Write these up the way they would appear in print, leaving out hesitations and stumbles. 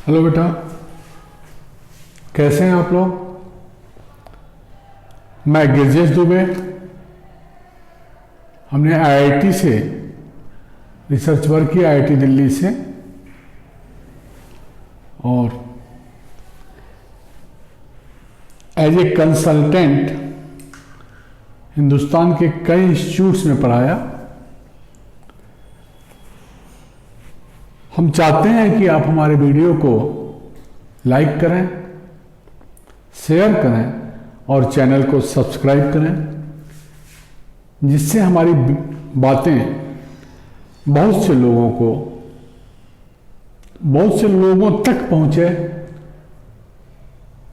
Hello बेटा, कैसे हैं आप लोग। मैं गिरजेश दुबे, हमने आईआईटी से रिसर्च वर्क किया, आईआईटी दिल्ली से, और एज ए कंसल्टेंट हिंदुस्तान के कई इंस्टीट्यूट्स में पढ़ाया। हम चाहते हैं कि आप हमारे वीडियो को लाइक करें, शेयर करें और चैनल को सब्सक्राइब करें, जिससे हमारी बातें बहुत से लोगों तक पहुंचे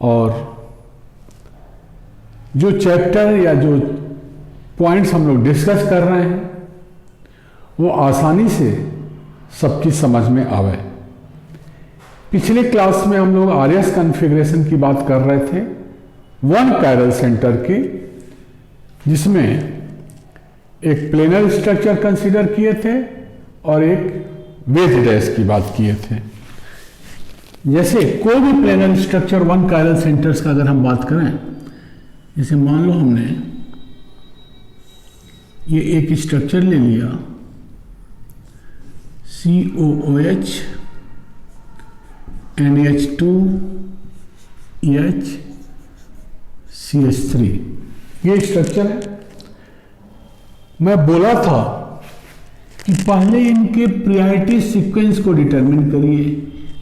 और जो चैप्टर या जो पॉइंट्स हम लोग डिस्कस कर रहे हैं वो आसानी से सबकी समझ में आवे। पिछले क्लास में हम लोग आरएस कॉन्फ़िगरेशन की बात कर रहे थे, वन कायरल सेंटर की, जिसमें एक प्लेनर स्ट्रक्चर कंसीडर किए थे और एक वेज डैश की बात किए थे। जैसे कोई भी planar structure one chiral centres का अगर हम बात करें, जैसे मान लो हमने ये एक स्ट्रक्चर ले लिया COOH NH2 CH3, ये स्ट्रक्चर है। मैं बोला था कि पहले इनके प्रायोरिटी सीक्वेंस को डिटरमिन करिए।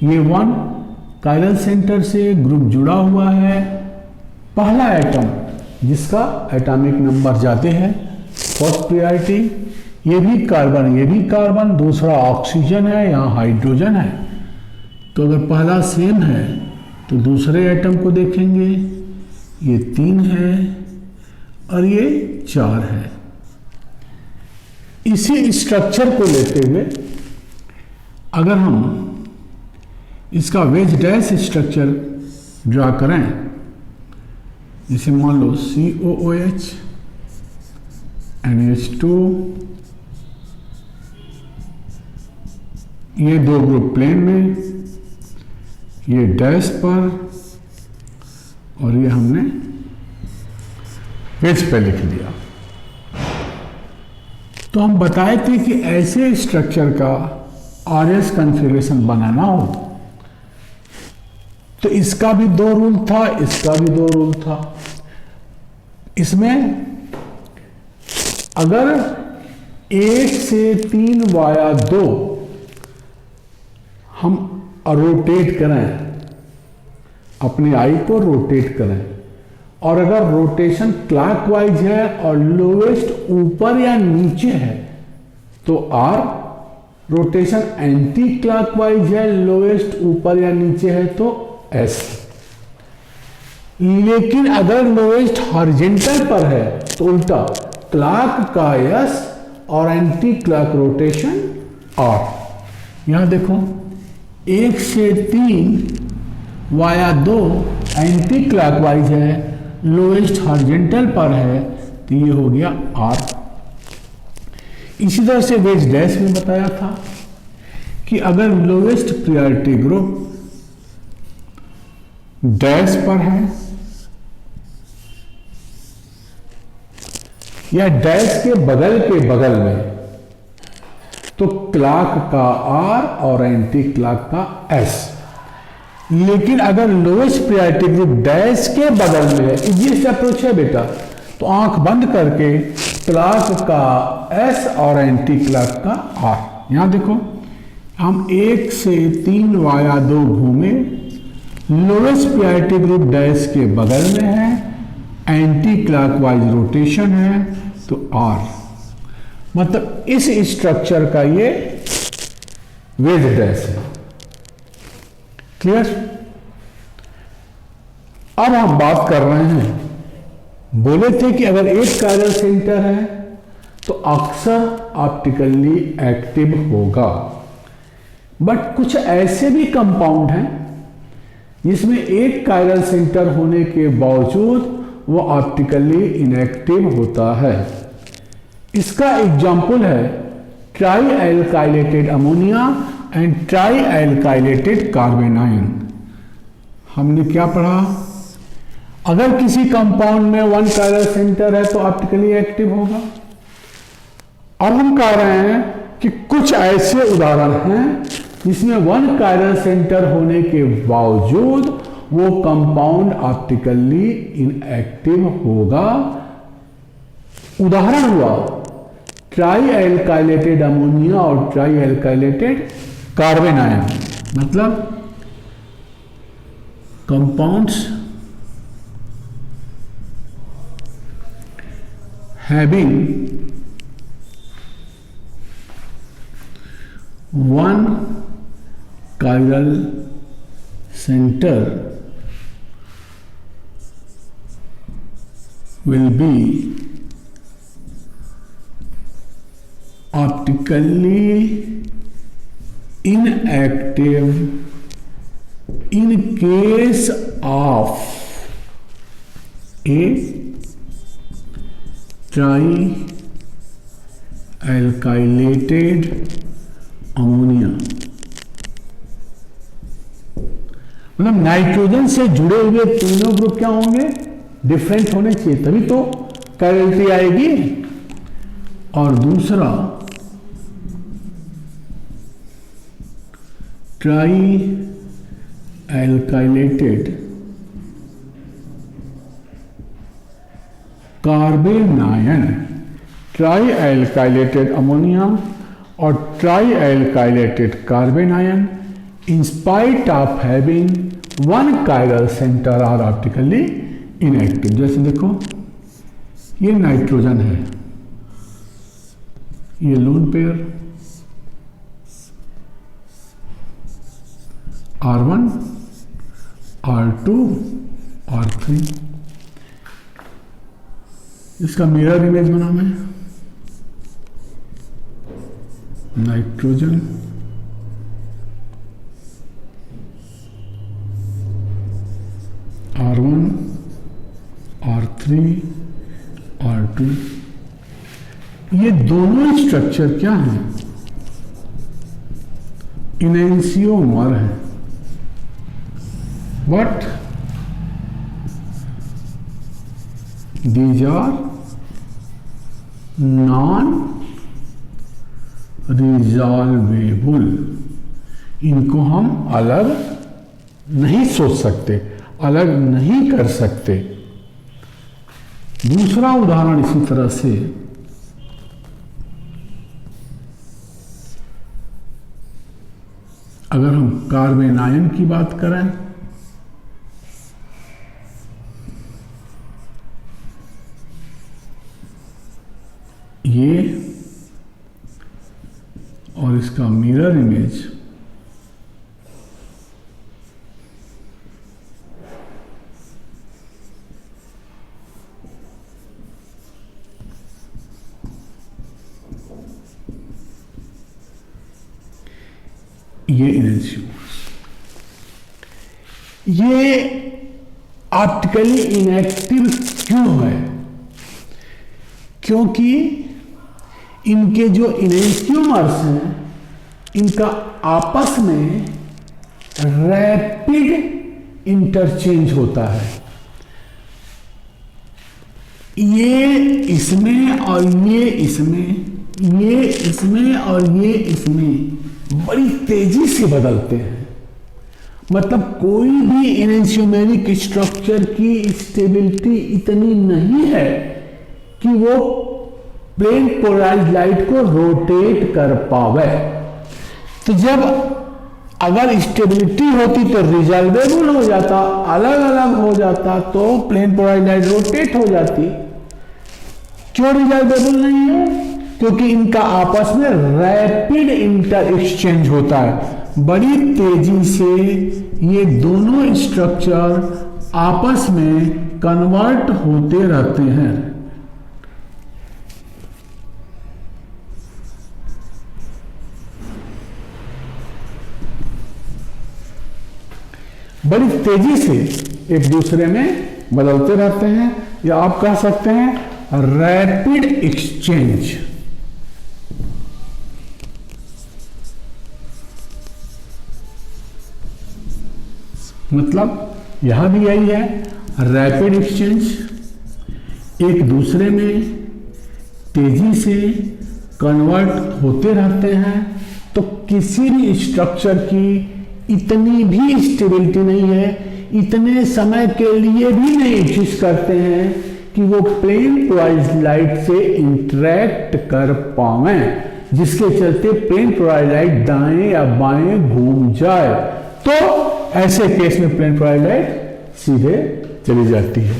ये वन कायरल सेंटर से ग्रुप जुड़ा हुआ है, पहला एटम जिसका एटॉमिक नंबर जाते हैं फर्स्ट प्रायोरिटी, ये भी कार्बन, दूसरा ऑक्सीजन है, यहाँ हाइड्रोजन है। तो अगर पहला सेम है तो दूसरे एटम को देखेंगे, ये 3 है और ये 4 है। इसी स्ट्रक्चर को लेते हुए अगर हम इसका वेज डैश स्ट्रक्चर ड्रा करें, जैसे मान लो COOH NH2, ये दो ग्रुप प्लेन में, ये डैश पर और ये हमने वेज पे लिख दिया। तो हम बताए थे कि ऐसे स्ट्रक्चर का आरएस कॉन्फ़िगरेशन बनाना हो तो इसका भी 2 रूल था, इसका भी 2 रूल था। इसमें अगर 1 से 3 वाया 2 हम रोटेट करें, अपने आई को रोटेट करें, और अगर रोटेशन क्लॉकवाइज है और लोवेस्ट ऊपर या नीचे है तो आर, रोटेशन एंटी क्लॉकवाइज है, लोवेस्ट ऊपर या नीचे है तो एस। लेकिन अगर लोवेस्ट हॉरिजॉन्टल पर है तो उल्टा, क्लॉक का एस और एंटी क्लॉक रोटेशन आर। यहां देखो 1 से 3 वाया 2 एंटी क्लॉकवाइज है, लोएस्ट हॉरिजॉन्टल पर है तो ये हो गया आर। इसी तरह से वेज डैश में बताया था कि अगर लोएस्ट प्रायोरिटी ग्रुप डैश पर है या डैश के बगल में तो क्लॉक का आर और एंटी क्लॉक का एस। लेकिन अगर लोएस्ट प्रायोरिटी ग्रुप डैश के बगल में है, इजिएस्ट अप्रोच है बेटा, तो आंख बंद करके क्लॉक का एस और एंटी क्लॉक का आर। यहां देखो हम 1 से 3 वाया 2 घूमे, लोएस्ट प्रायोरिटी ग्रुप डैश के बगल में है, एंटी क्लॉकवाइज रोटेशन है तो आर, मतलब इस स्ट्रक्चर का ये वेज डैश है। क्लियर। अब हम बात कर रहे हैं, बोले थे कि अगर एक कायरल सेंटर है तो अक्सर ऑप्टिकली एक्टिव होगा, बट कुछ ऐसे भी कंपाउंड हैं जिसमें एक कायरल सेंटर होने के बावजूद वो ऑप्टिकली इनएक्टिव होता है। इसका एग्जाम्पल है trialkylated ammonia and trialkylated carbon ion. हमने क्या पढ़ा? अगर किसी कंपाउंड में वन कायरल सेंटर है तो ऑप्टिकली एक्टिव होगा। अब हम कह रहे हैं कि कुछ ऐसे उदाहरण हैं जिसमें वन कायरल सेंटर होने के बावजूद वो कंपाउंड ऑप्टिकली इनएक्टिव होगा। उदाहरण हुआ ट्राई एल्काइलेटेड अमोनिया और ट्राई एल्काइलेटेड कार्बन आयन, मतलब compounds having one chiral center will be optically inactive in case of a trialkylated ammonia. मतलब नाइट्रोजन से जुड़े हुए तीनों ग्रुप क्या होंगे? डिफरेंट होने चाहिए, तभी तो कायरलिटी आएगी। और दूसरा trialkylated carbon ion, trialkylated ammonia और trialkylated carbon ion in spite of having one chiral centre are optically inactive. जैसे देखो ये नाइट्रोजन है, ये lone pair R1 R2 R3, इसका मिरर इमेज बना मैं नाइट्रोजन R1 R3 R2, ये दोनों स्ट्रक्चर क्या हैं? इनेंशियोमर है। But these are non resolvable, इनको हम अलग नहीं सोच सकते, अलग नहीं कर सकते। दूसरा उदाहरण इसी तरह से अगर हम कार्बन आयन की बात करें, ये और इसका मिरर इमेज ये इनेंशियोमर्स, ये ऑप्टिकली इनएक्टिव क्यों है? क्योंकि इनके जो इनेंशियोमर्स हैं इनका आपस में रैपिड इंटरचेंज होता है। ये इसमें और ये इसमें, ये इसमें और ये इसमें बड़ी तेजी से बदलते हैं। मतलब कोई भी इनेंशियोमेरिक स्ट्रक्चर की स्टेबिलिटी इतनी नहीं है कि वो प्लेन पोलराइज्ड लाइट को रोटेट कर पावे। तो जब अगर स्टेबिलिटी होती तो रिजॉल्वेबल हो जाता, अलग अलग हो जाता तो प्लेन पोलराइज्ड लाइट रोटेट हो जाती। क्यों रिजॉल्वेबल नहीं है? क्योंकि इनका आपस में रैपिड इंटर एक्सचेंज होता है। बड़ी तेजी से ये दोनों स्ट्रक्चर आपस में कन्वर्ट होते रहते हैं। बड़ी तेजी से एक दूसरे में बदलते रहते हैं, या आप कह सकते हैं रैपिड एक्सचेंज। मतलब यहां भी यही है, रैपिड एक्सचेंज, एक दूसरे में तेजी से कन्वर्ट होते रहते हैं। तो किसी भी स्ट्रक्चर की इतनी भी स्टेबिलिटी नहीं है, इतने समय के लिए भी नहीं एग्जिस्ट करते हैं कि वो प्लेन पोलराइज्ड लाइट से इंटरेक्ट कर पावे, जिसके चलते प्लेन पोलराइज्ड लाइट दाएं या बाएं घूम जाए। तो ऐसे केस में प्लेन पोलराइज्ड लाइट सीधे चली जाती है।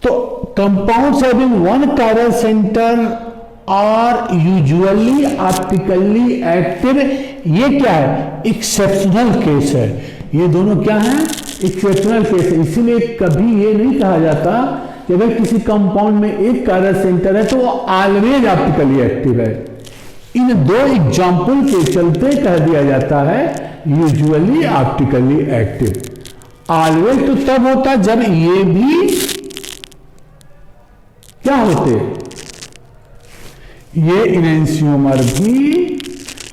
तो compounds having one chiral centre are usually optically active. ये क्या है? एक्सेप्शनल केस है। ये दोनों क्या है? एक्सेप्शनल केस है। इसीलिए कभी ये नहीं कहा जाता कि अगर किसी कंपाउंड में एक कायरल सेंटर है तो वो ऑलवेज ऑप्टिकली एक्टिव है। इन दो एग्जाम्पल के चलते कह दिया जाता है यूजुअली ऑप्टिकली एक्टिव। ऑलवेज तो तब होता जब ये भी क्या होते, ये इनेंशियोमर भी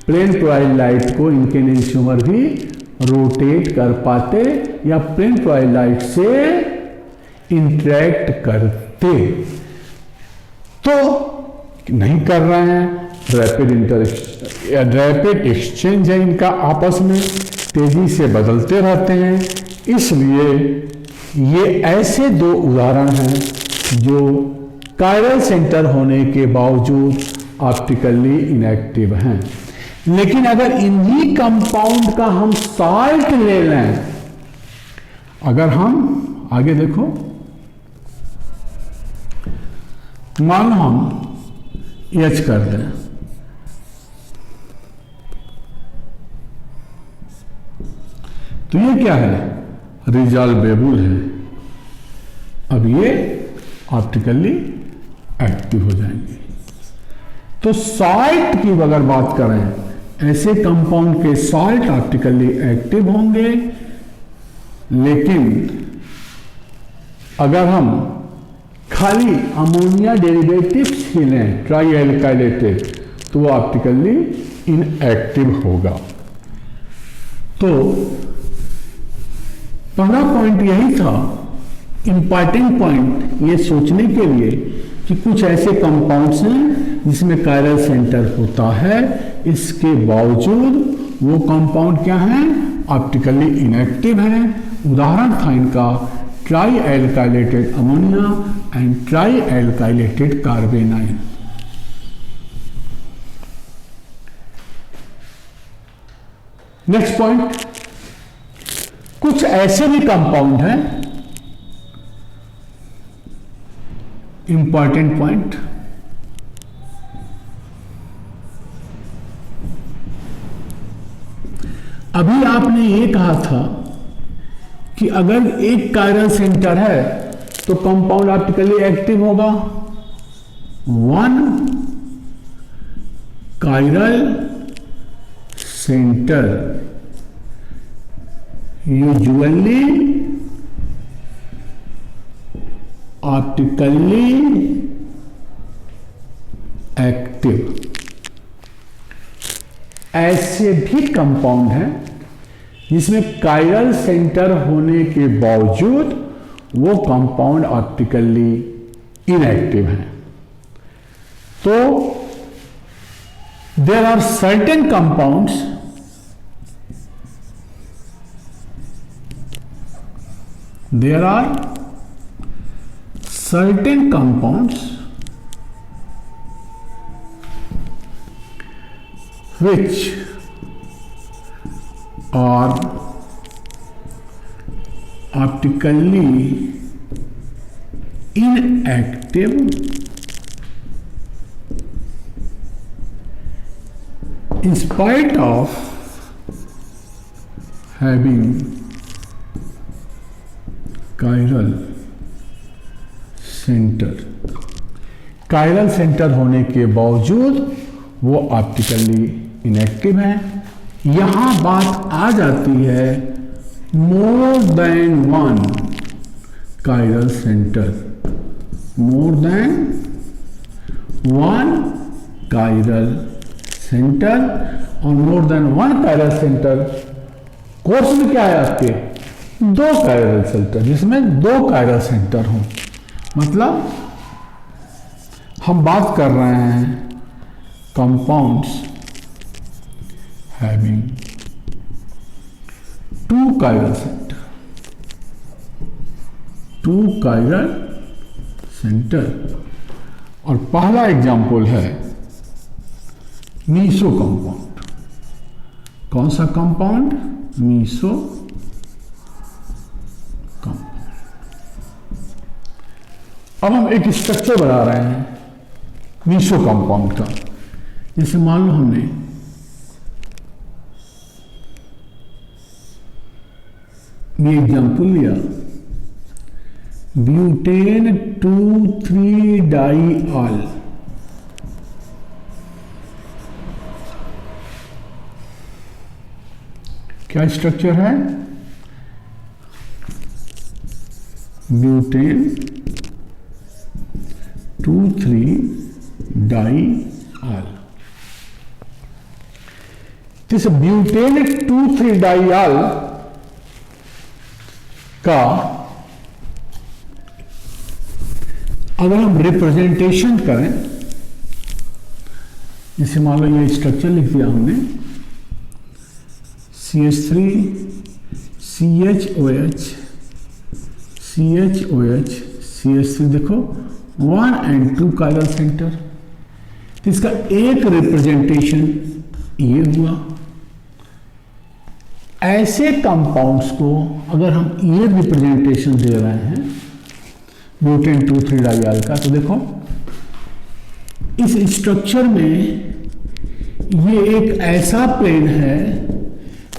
प्लेन पोलराइज्ड लाइट को, इनके इनेंशियोमर भी रोटेट कर पाते या प्लेन पोलराइज्ड लाइट से इंटरेक्ट करते। तो नहीं कर रहे हैं, रैपिड एक्सचेंज है इनका, आपस में तेजी से बदलते रहते हैं। इसलिए ये ऐसे दो उदाहरण हैं जो कायरल सेंटर होने के बावजूद ऑप्टिकली इनएक्टिव हैं। लेकिन अगर इन्हीं कंपाउंड का हम साल्ट ले लें, अगर हम आगे देखो, मान लो हम H कर दें, तो ये क्या है? रिजॉल्वेबल है। अब ये ऑप्टिकली एक्टिव हो जाएंगे। तो साल्ट की अगर बात करें, ऐसे कंपाउंड के साल्ट ऑप्टिकली एक्टिव होंगे। लेकिन अगर हम खाली अमोनिया डेरिवेटिव्स ही लें, ट्राई एल्काइलेटेड, तो वो ऑप्टिकली इनएक्टिव होगा। तो पहला पॉइंट यही था, इंपॉर्टेंट पॉइंट ये सोचने के लिए कि कुछ ऐसे कंपाउंड्स हैं जिसमें कायरल सेंटर होता है, इसके बावजूद वो कंपाउंड क्या है? ऑप्टिकली इनएक्टिव है। उदाहरण था इनका trialkylated ammonia and trialkylated carbanion. Next point, कुछ ऐसे भी कंपाउंड हैं, इंपॉर्टेंट पॉइंट, अभी आपने ये कहा था कि अगर एक कायरल सेंटर है तो कंपाउंड ऑप्टिकली एक्टिव होगा। One chiral centre usually optically active. ऐसे भी कंपाउंड हैं जिसमें कायरल सेंटर होने के बावजूद वो कंपाउंड ऑप्टिकली इनएक्टिव हैं। तो there are certain compounds which are optically inactive in spite of having chiral centre होने के बावजूद वो ऑप्टिकली इनएक्टिव है। यहां बात आ जाती है more than one chiral centre, more than one chiral centre. और more than one chiral centre course में क्या है आपके? दो कायरल सेंटर, जिसमें दो कायरल सेंटर हों, मतलब हम बात कर रहे हैं compounds having two chiral centre, two chiral centre. और पहला एग्जाम्पल है मीसो कंपाउंड। कौन सा कंपाउंड? Meso compound. अब हम एक स्ट्रक्चर बना रहे हैं मीसो कंपाउंड का। जैसे मान लो हमने ये एग्जाम्पल लिया, ब्यूटेन 2,3-डाइऑल। क्या स्ट्रक्चर है? ब्यूटेन 2,3-डाइऑल। इस ब्यूटेन 2,3-डाइऑल का अगर हम रिप्रेजेंटेशन करें, जैसे मान लो ये स्ट्रक्चर लिख दिया हमने, CH3 CHOH CHOH CH3, देखो 1 and 2 कायरल सेंटर। तो इसका एक रिप्रेजेंटेशन ये हुआ। ऐसे कंपाउंड्स को अगर हम ये रिप्रेजेंटेशन दे रहे हैं ब्यूटेन 2,3-डाइऑल का, तो देखो इस स्ट्रक्चर में ये एक ऐसा प्लेन है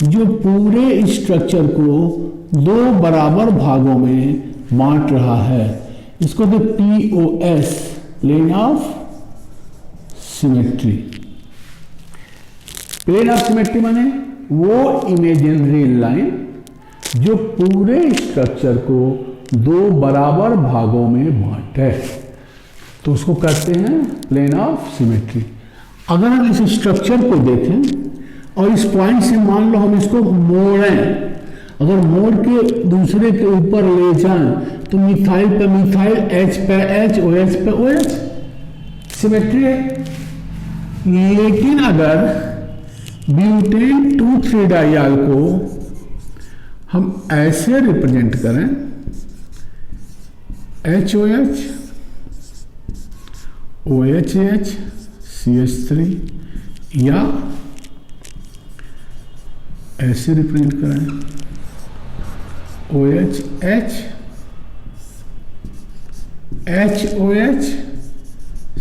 जो पूरे स्ट्रक्चर को दो बराबर भागों में बांट रहा है। इसको तो POS, plane of symmetry. Plane of symmetry माने वो इमेजिनरी लाइन जो पूरे स्ट्रक्चर को दो बराबर भागों में बांटे, तो उसको कहते हैं प्लेन ऑफ सिमेट्री। अगर हम इस स्ट्रक्चर को देखें और इस पॉइंट से मान लो हम इसको मोड़ें, अगर मोड़ के दूसरे के ऊपर ले जाएं तो मिथाइल पे मिथाइल, H पे H, OH पे OH, सिमेट्री है। लेकिन अगर ब्यूटेन 2,3-डाइऑल को हम ऐसे रिप्रेजेंट करें, HOH OHH CH3, या ऐसे रिप्रेजेंट करें OHH HOH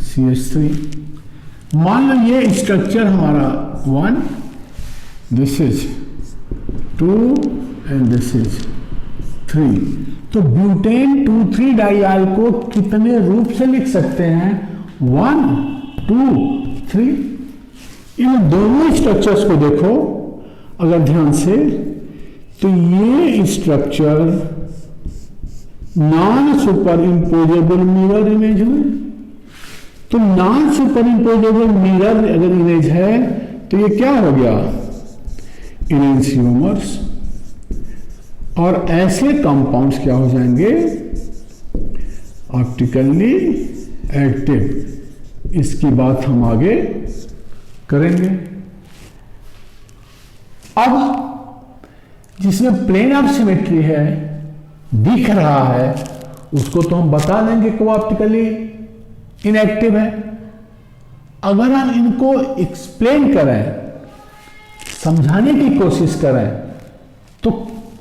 CH3। मान लो ये स्ट्रक्चर हमारा 1, this is 2 and this is 3। तो ब्यूटेन 2,3-डाइऑल को कितने रूप से लिख सकते हैं? 1, 2, 3। इन दोनों स्ट्रक्चर्स को देखो अगर ध्यान से, तो ये structure non superimposable mirror image हुई। तो नॉन सुपर इम्पोजेबल मिरर अगर इमेज है तो ये क्या हो गया? इनैंसियोमर्स। और ऐसे कंपाउंड्स क्या हो जाएंगे? Optically active. इसकी बात हम आगे करेंगे। अब जिसमें प्लेन ऑफ सिमेट्री है, दिख रहा है, उसको तो हम बता देंगे कि वो ऑप्टिकली इनएक्टिव है। अगर हम इनको एक्सप्लेन करें, समझाने की कोशिश करें, तो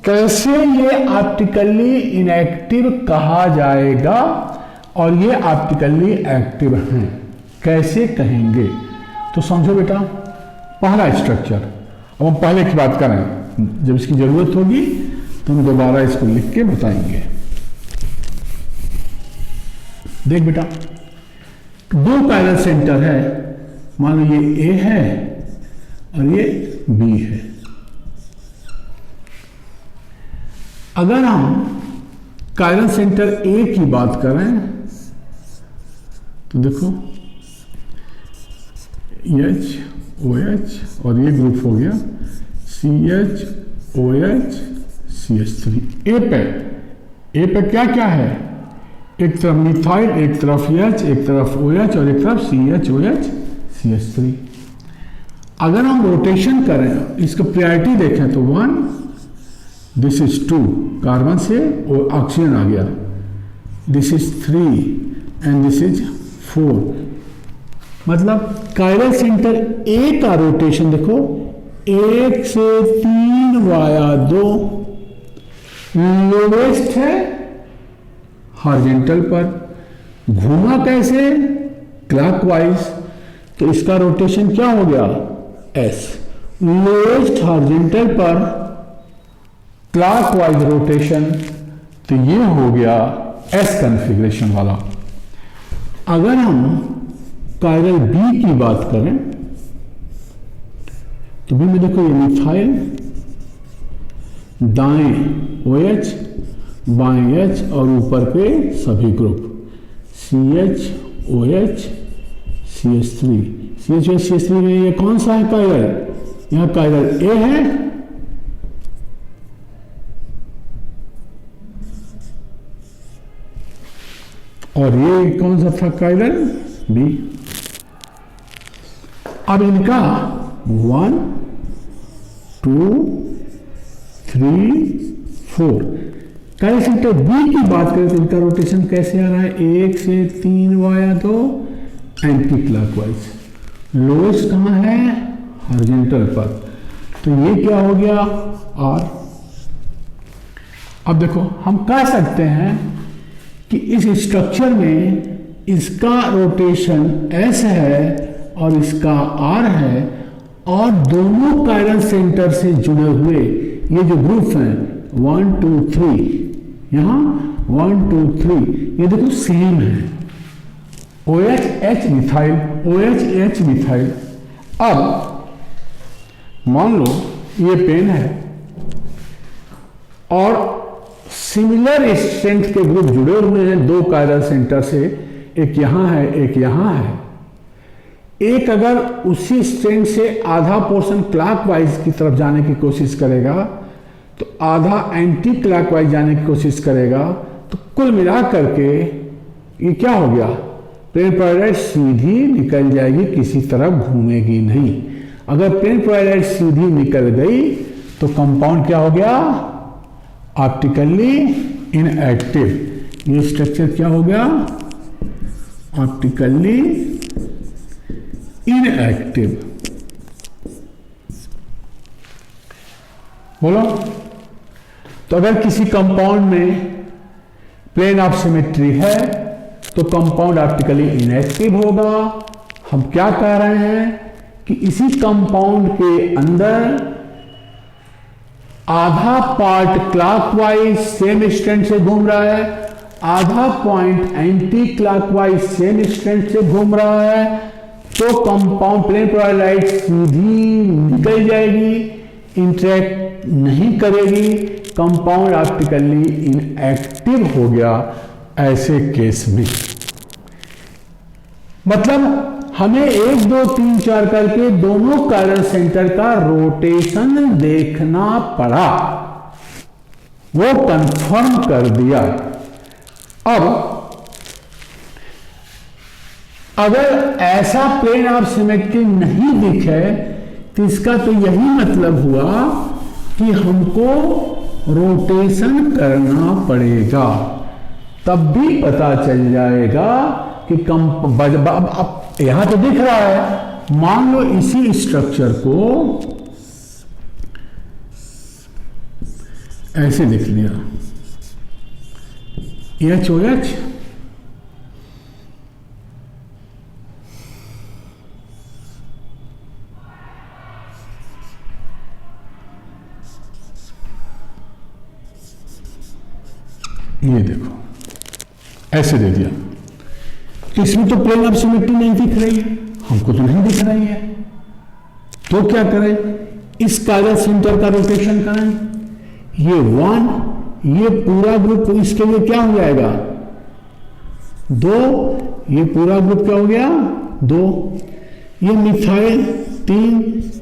कैसे ये ऑप्टिकली इनएक्टिव कहा जाएगा और ये ऑप्टिकली एक्टिव हैं, कैसे कहेंगे? तो समझो बेटा, पहला स्ट्रक्चर, अब हम पहले की बात करें, जब इसकी जरूरत होगी तो हम दोबारा इसको लिख के बताएंगे। देख बेटा, दो कायरल सेंटर है, मान लो ये A है और ये B है। अगर हम कायरल सेंटर A की बात करें तो देखो H OH और ये ग्रुप हो गया CH OH CH3। ए पे क्या क्या है, एक तरफ मिथाइल, एक तरफ H, एक तरफ OH और एक तरफ CHOH CH3। अगर हम रोटेशन करें, इसका प्रायोरिटी देखें तो 1, दिस इज 2, कार्बन से ऑक्सीजन आ गया, this is 3 and this is 4। मतलब कायरल सेंटर ए का रोटेशन देखो, 1 से 3 वाया 2, लोवेस्ट है हॉरिजॉन्टल पर, घूमा कैसे, क्लॉकवाइज, तो इसका रोटेशन क्या हो गया, एस। लोवेस्ट हॉरिजॉन्टल पर क्लॉकवाइज रोटेशन, तो ये हो गया एस कॉन्फ़िगरेशन वाला। अगर हम कायरल बी की बात करें तो बी में देखो ये मिथाइल, दाएं OH, बाएं H और ऊपर पे सभी group CH OH CH3। CH OH CH3 में ये कौन सा है कायरल, यहां कायरल ए है, और ये कौन सा था कायरल बी। अब इनका 1 2 3 4 कायरल सेंटर बी की बात करें तो इनका रोटेशन कैसे आ रहा है, 1 से 3 वाया 2 एंटी क्लॉकवाइज, लोएस्ट कहां है, हॉरिजॉन्टल पर, तो ये क्या हो गया आर। अब देखो हम कह सकते हैं कि इस स्ट्रक्चर में इसका रोटेशन एस है और इसका आर है, और दोनों कायरल सेंटर से जुड़े हुए ये जो ग्रुप हैं 1 2 3, यहां 1 2 3, ये देखो सेम है, OH H methyl, OH H methyl. अब मान लो ये पेन है और सिमिलर स्ट्रेंथ के ग्रुप जुड़े हुए हैं दो कायरल सेंटर से, एक यहां है एक यहां है। एक अगर उसी स्ट्रेंथ से आधा पोर्शन क्लॉकवाइज की तरफ जाने की कोशिश करेगा तो आधा एंटी क्लॉकवाइज जाने की कोशिश करेगा, तो कुल मिला करके ये क्या हो गया, प्लेन पोलराइड सीधी निकल जाएगी, किसी तरफ घूमेगी नहीं। अगर प्लेन पोलराइड सीधी निकल गई तो कंपाउंड क्या हो गया, ऑप्टिकली इनएक्टिव। ये स्ट्रक्चर क्या हो गया, ऑप्टिकली इनएक्टिव। बोलो, तो अगर किसी कंपाउंड में प्लेन ऑफ सिमेट्री है तो कंपाउंड ऑप्टिकली इनएक्टिव होगा। हम क्या कह रहे हैं कि इसी कंपाउंड के अंदर आधा पार्ट क्लॉकवाइज सेम स्ट्रेंथ से घूम रहा है, आधा point anti clockwise same strength से घूम रहा है, तो कंपाउंड प्लेन पोलराइड सीधी निकल जाएगी, इंटरेक्ट नहीं करेगी, कंपाउंड ऑप्टिकली इनएक्टिव हो गया ऐसे केस में। मतलब हमें 1 2 3 4 करके दोनों कायरल सेंटर का रोटेशन देखना पड़ा, वो कंफर्म कर दिया। अब अगर ऐसा प्लेन ऑफ सिमेट्री नहीं दिखे तो इसका तो यही मतलब हुआ कि हमको रोटेशन करना पड़ेगा, तब भी पता चल जाएगा कि अब यहां तो दिख रहा है, मान लो इसी स्ट्रक्चर को ऐसे लिख लिया, HOH ये देखो ऐसे दे दिया, इसमें तो प्लेन ऑफ सिमेट्री नहीं दिख रही है, हमको तो नहीं दिख रही है, तो क्या करें, इस कायरल सेंटर का रोटेशन करें, ये 1, ये पूरा ग्रुप इसके लिए क्या हो जाएगा 2, ये पूरा ग्रुप क्या हो गया 2, ये मिथाइल 3,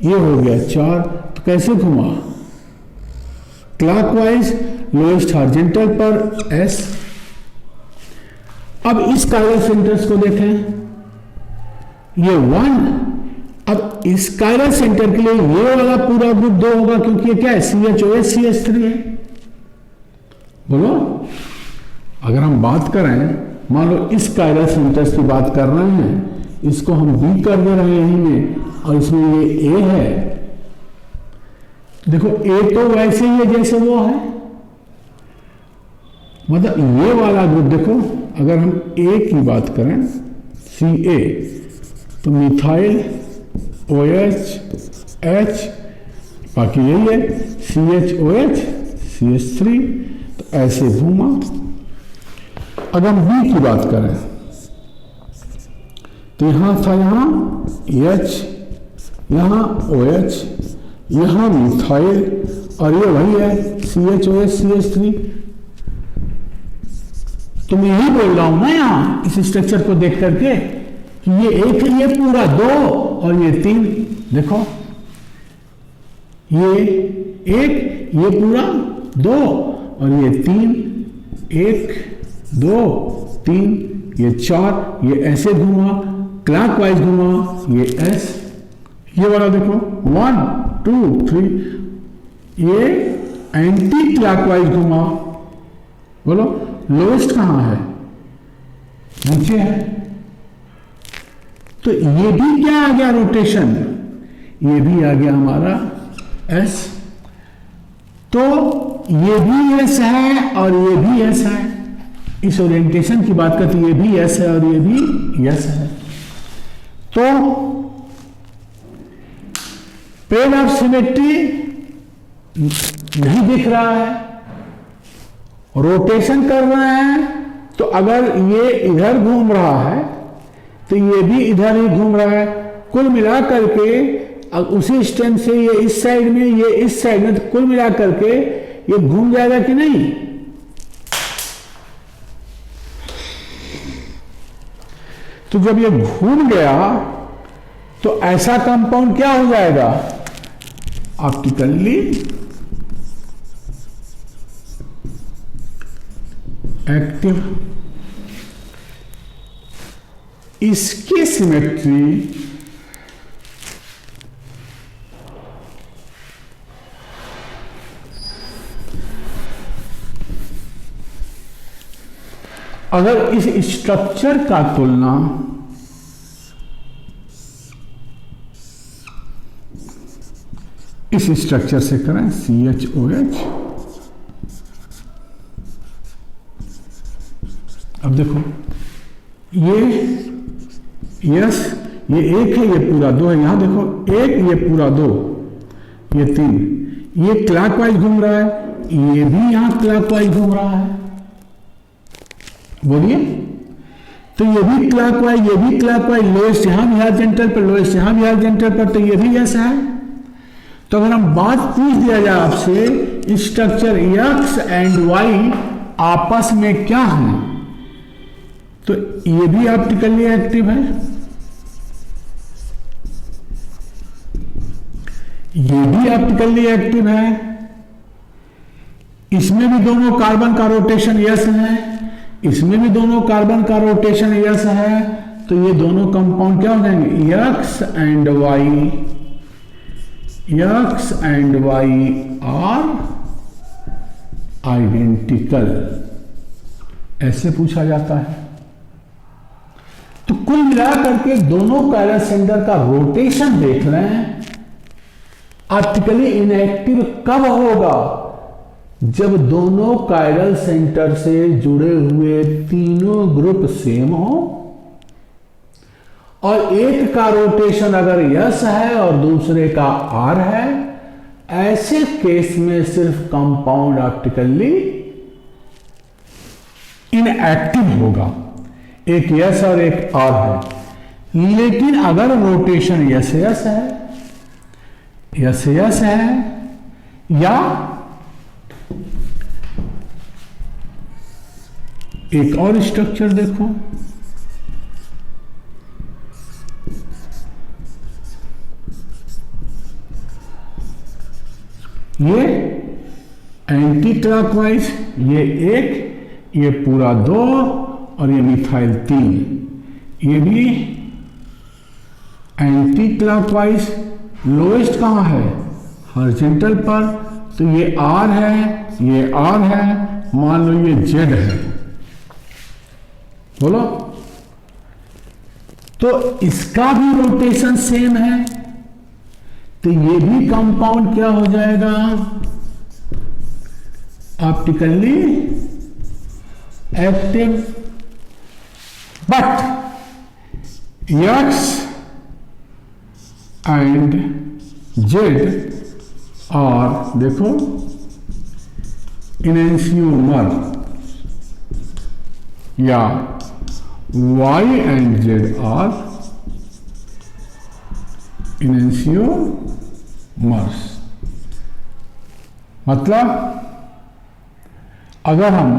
ये हो गया 4, तो कैसे घुमा, क्लॉकवाइज लोएस्ट हॉरिजॉन्टल पर एस। अब इस कायरल सेंटर्स को देखें, ये 1। अब इस कायरल सेंटर के लिए ये वाला पूरा ग्रुप 2 होगा, क्योंकि ये क्या है, CHOH CH3 है। बोलो, अगर हम बात करें, मान लो इस कायरल सेंटर्स की बात कर रहे हैं, इसको हम B कर दे रहे हैं और इसमें ये A है। देखो A तो वैसे ही है जैसे वो है, मतलब ये वाला ग्रुप देखो, अगर हम A की बात करें CA, तो मिथाइल OH H, बाकी यही है CHOH CH3, तो ऐसे घूमा। अगर हम B की बात करें तो यहां था, यहां H, यहां OH, यहां मिथाइल, और ये वही है CHOH CH3। तो मैं यही बोल रहा हूं ना यहां इस स्ट्रक्चर को देख करके कि ये 1 है, ये पूरा 2 और ये 3। देखो ये 1, ये पूरा 2 और ये 3, 1 2 3, ये 4, ये ऐसे घूमा, क्लॉकवाइज घूमा, ये S, ये वाला देखो 1 2 3, ये एंटी क्लॉकवाइज घूमा। बोलो लोएस्ट कहां है, नीचे है। तो ये भी क्या आ गया रोटेशन, ये भी आ गया हमारा S। तो ये भी S है और ये भी S है। इस ओरिएंटेशन की बात करते, ये भी S है और ये भी S है। तो प्लेन ऑफ सिमेट्री नहीं दिख रहा है, रोटेशन कर रहे हैं। तो अगर ये इधर घूम रहा है तो ये भी इधर ही घूम रहा है। कुल मिलाकर के उसी स्टेम से ये इस साइड में, ये इस साइड में, तो कुल मिलाकर के ये घूम जाएगा कि नहीं। तो जब ये घूम गया तो ऐसा कंपाउंड क्या हो जाएगा, ऑप्टिकली एक्टिव। इसकी सिमेट्री अगर इस स्ट्रक्चर का तुलना इस स्ट्रक्चर से करें, CHOH, अब देखो ये यस, ये 1 है, ये पूरा 2 है। यहां देखो 1, ये पूरा 2, ये 3, ये क्लॉकवाइज घूम रहा है, ये भी यहां क्लॉकवाइज घूम रहा है। बोलिए, तो ये भी क्लॉकवाइज, ये भी क्लॉकवाइज, लोएस्ट यहां भी हॉरिजॉन्टल पर, लोएस्ट यहां भी हॉरिजॉन्टल पर, तो ये भी ऐसा है। तो अगर हम बात पूछ दिया जाए आपसे, स्ट्रक्चर X एंड Y आपस में क्या है, तो ये भी ऑप्टिकली एक्टिव है, ये भी ऑप्टिकली एक्टिव है। इसमें भी दोनों कार्बन का रोटेशन यस है, इसमें भी दोनों कार्बन का रोटेशन यस है। तो ये दोनों कंपाउंड क्या हो जाएंगे, X and Y, X and Y are identical, ऐसे पूछा जाता है। तो कुल मिलाकर के दोनों कायरल सेंटर का रोटेशन देख लें। ऑप्टिकली इनएक्टिव कब होगा, जब दोनों कायरल सेंटर से जुड़े हुए तीनों ग्रुप सेम हो और एक का रोटेशन अगर यस है और दूसरे का आर है। ऐसे केस में सिर्फ कंपाउंड ऑप्टिकली इनएक्टिव होगा, एक यस और एक आर है। लेकिन अगर रोटेशन यस यस है, यस यस है, या एक और स्ट्रक्चर देखो, ये एंटी क्लॉकवाइज, ये एक, ये पूरा 2 और ये मिथाइल 3, ये भी एंटी क्लॉकवाइज। लोएस्ट कहां है? हॉरिजॉन्टल पर, तो ये R है, ये R है, मान लो ये Z है, बोलो। तो इसका भी रोटेशन सेम है, तो ये भी कंपाउंड क्या हो जाएगा? Optically active. But X and Z और देखो इनेंशियोमर, या Y and Z are enantiomers. मतलब अगर हम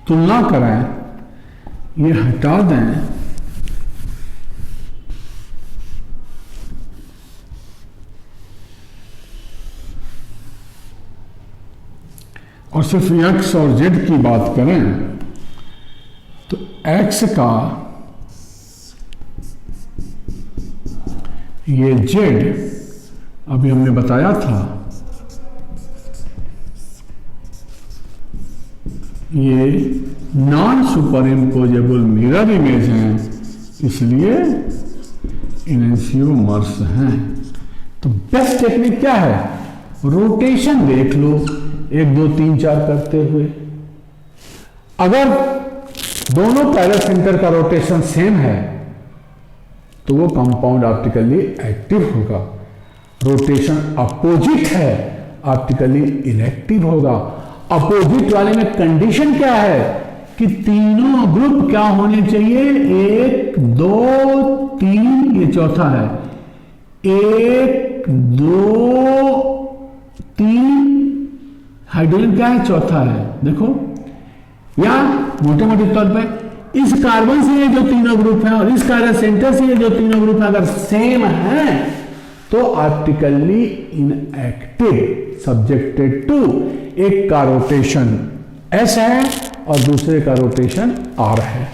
तुलना करें, ये हटा दें, और सिर्फ X और Z की बात करें, तो X का ये Z अभी हमने बताया था, ये non superimposable mirror image हैं, इसलिए इनेंशियोमर्स हैं। तो बेस्ट टेक्निक क्या है? रोटेशन देख लो 1 2 3 4 करते हुए। अगर दोनों पैरल सेंटर का रोटेशन सेम है तो वो कंपाउंड ऑप्टिकली एक्टिव होगा। रोटेशन अपोजिट है, ऑप्टिकली इनएक्टिव होगा। अपोजिट वाले में कंडीशन क्या है कि तीनों ग्रुप क्या होने चाहिए? 1 2 3, ये चौथा है, 1 2 3। हाइड्रोजन क्या है? चौथा है। देखो, या मोटे मोटे तौर पे इस कार्बन से ये जो तीनों ग्रुप है और इस कार्बन सेंटर से ये जो तीनों ग्रुप है अगर सेम है तो ऑप्टिकली इनएक्टिव, सब्जेक्टेड टू एक का रोटेशन S है और दूसरे का रोटेशन R है।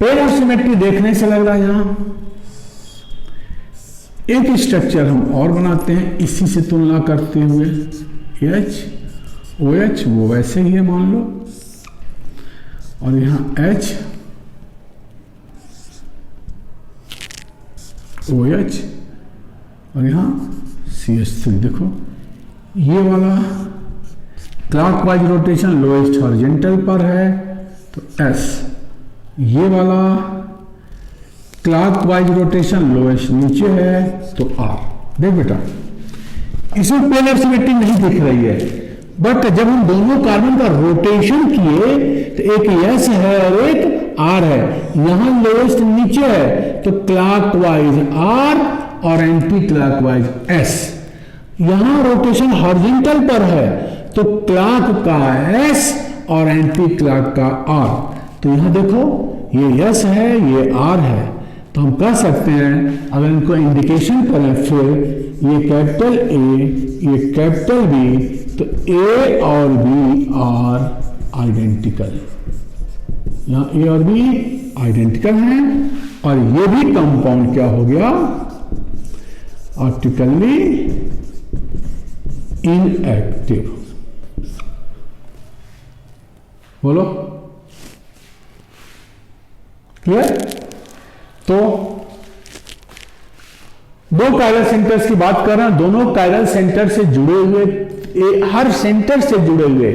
पेयर ऑफ सिमेट्री देखने से लग रहा है यहां एक स्ट्रक्चर हम और बनाते हैं इसी से तुलना करते हुए। H OH वो वैसे ही है मान लो, और यहां H OH और यहां CH3। देखो ये वाला क्लॉकवाइज रोटेशन लोएस्ट हॉरिजॉन्टल पर है तो S, ये वाला क्लॉकवाइज रोटेशन लोएस्ट नीचे है तो R। देख बेटा, इसमें पोलर सिमेट्री नहीं दिख रही है, बट जब हम दोनों कार्बन का रोटेशन किए तो एक S है और एक R है। यहां लोएस्ट नीचे है तो क्लॉकवाइज R और एंटी क्लॉकवाइज S। यहां रोटेशन हॉरिजॉन्टल पर है तो क्लॉक का S और एंटी क्लॉक का R। तो यहां देखो ये S है, ये R है, तो हम कह सकते हैं अगर इनको इंडिकेशन करें फिर ये कैपिटल A, ये कैपिटल B, तो A और B आर आइडेंटिकल। यहां A और B आइडेंटिकल हैं और ये भी कंपाउंड क्या हो गया? Optically inactive. बोलो क्लियर? तो दो कायरल सेंटर्स की बात कर रहे हैं, दोनों कायरल सेंटर से जुड़े हुए, हर सेंटर से जुड़े हुए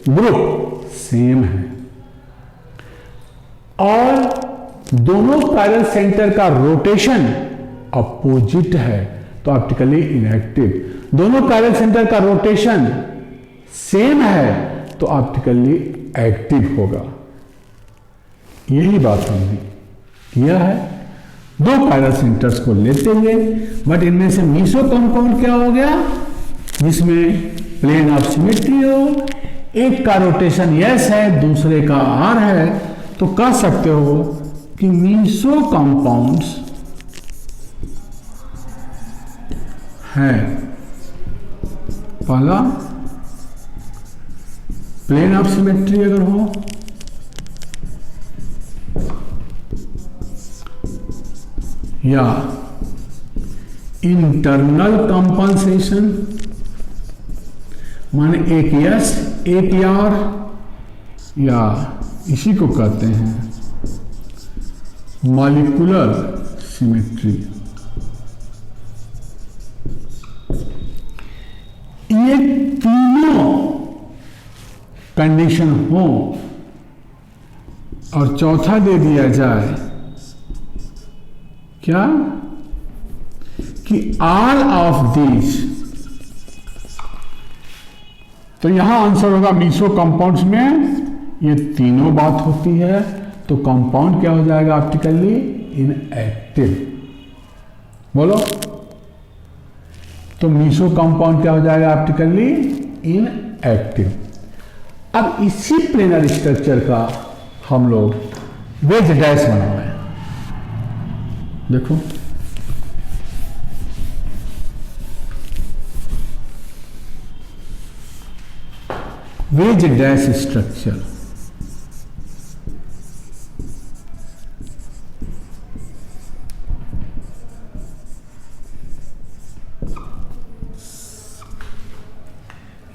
ग्रुप सेम है और दोनों कायरल सेंटर का रोटेशन अपोजिट है तो ऑप्टिकली इनएक्टिव। दोनों कायरल सेंटर का रोटेशन सेम है तो ऑप्टिकली एक्टिव होगा। यही बात हमने किया है दो कायरल सेंटर्स को लेते हुए, बट इनमें से मीसो कंपाउंड क्या हो गया जिसमें प्लेन ऑफ सिमेट्री हो, एक का रोटेशन यस है, दूसरे का आर है, तो कह सकते हो कि मीसो कंपाउंड्स है पहला प्लेन ऑफ सिमेट्री अगर हो, या इंटरनल कंपनसेशन माने एक यस एक यार, या इसी को कहते हैं मॉलिक्यूलर सिमेट्री। ये तीनों कंडीशन हो और चौथा दे दिया जाए क्या कि ऑल ऑफ दीज, तो यहां आंसर होगा मीसो कंपाउंड्स में ये तीनों बात होती है, तो कंपाउंड क्या हो जाएगा ऑप्टिकली इनएक्टिव। बोलो, तो मीसो कंपाउंड क्या हो जाएगा ऑप्टिकली इनएक्टिव। अब इसी प्लेनर स्ट्रक्चर का हम लोग वेज डैश बना हुआ है, देखो वेज डैश स्ट्रक्चर।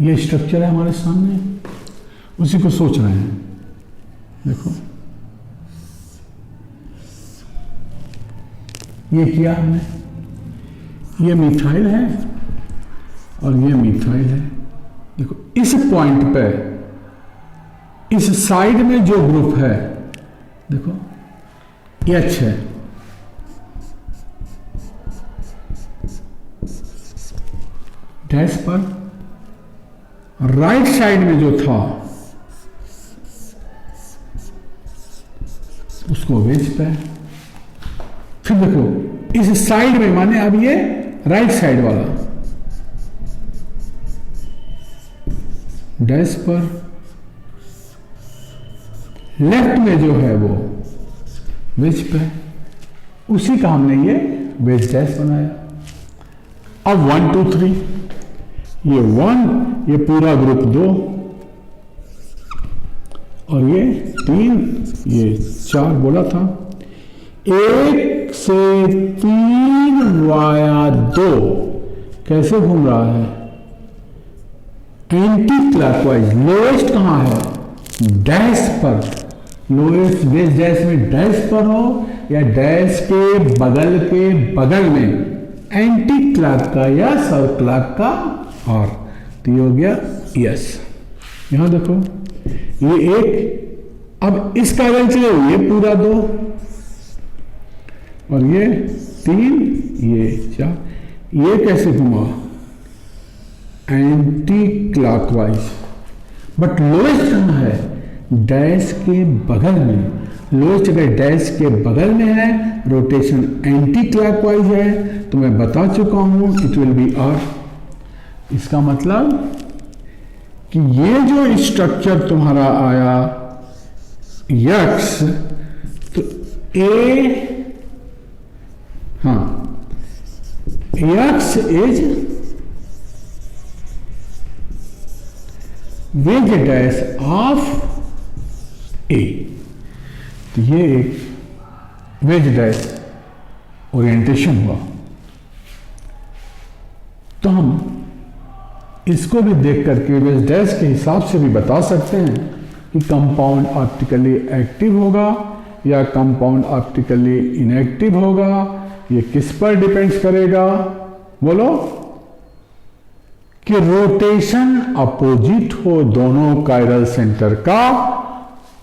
ये स्ट्रक्चर है हमारे सामने, उसी को सोच रहे हैं। देखो ये किया हमने, ये मिथाइल है और ये मिथाइल है। देखो इस पॉइंट पे इस साइड में जो ग्रुप है देखो H है, डैश पर राइट साइड में जो था उसको वेज पे, फिर देखो इस साइड में माने अब ये राइट साइड वाला डैश पर, लेफ्ट में जो है वो वेज पे, उसी का हमने ये वेज डैश बनाया। अब 1 2 3, ये 1, ये पूरा ग्रुप 2 और ये 3, ये 4 बोला था। 1 से 3 वाया 2 कैसे घूम रहा है एंटी क्लॉकवाइज। लोएस्ट कहां है डैश पर, लोएस्ट बेस डैश में डैश पर हो या डैश के बगल में एंटी क्लॉक का यस और क्लॉक का और, तो ये हो गया यस। यहां देखो ये 1, अब इसका अगर चले ये पूरा 2 और ये 3, ये 4, ये कैसे घुमा एंटी क्लॉकवाइज, बट लोएस्ट कहां है डैश के बगल में। लोएस्ट अगर डैश के बगल में है, रोटेशन एंटी क्लॉकवाइज है, तो मैं बता चुका हूं इट विल बी आर। इसका मतलब कि ये जो स्ट्रक्चर तुम्हारा आया यक्स, तो ए, हाँ यक्स is wedge dash of A, तो ये एक वेज डैश ओरिएंटेशन हुआ। तो हम इसको भी देख करके वेज डैश के हिसाब से भी बता सकते हैं कि कंपाउंड ऑप्टिकली एक्टिव होगा या कंपाउंड ऑप्टिकली इनएक्टिव होगा। ये किस पर डिपेंड्स करेगा बोलो, कि रोटेशन अपोजिट हो दोनों कायरल सेंटर का,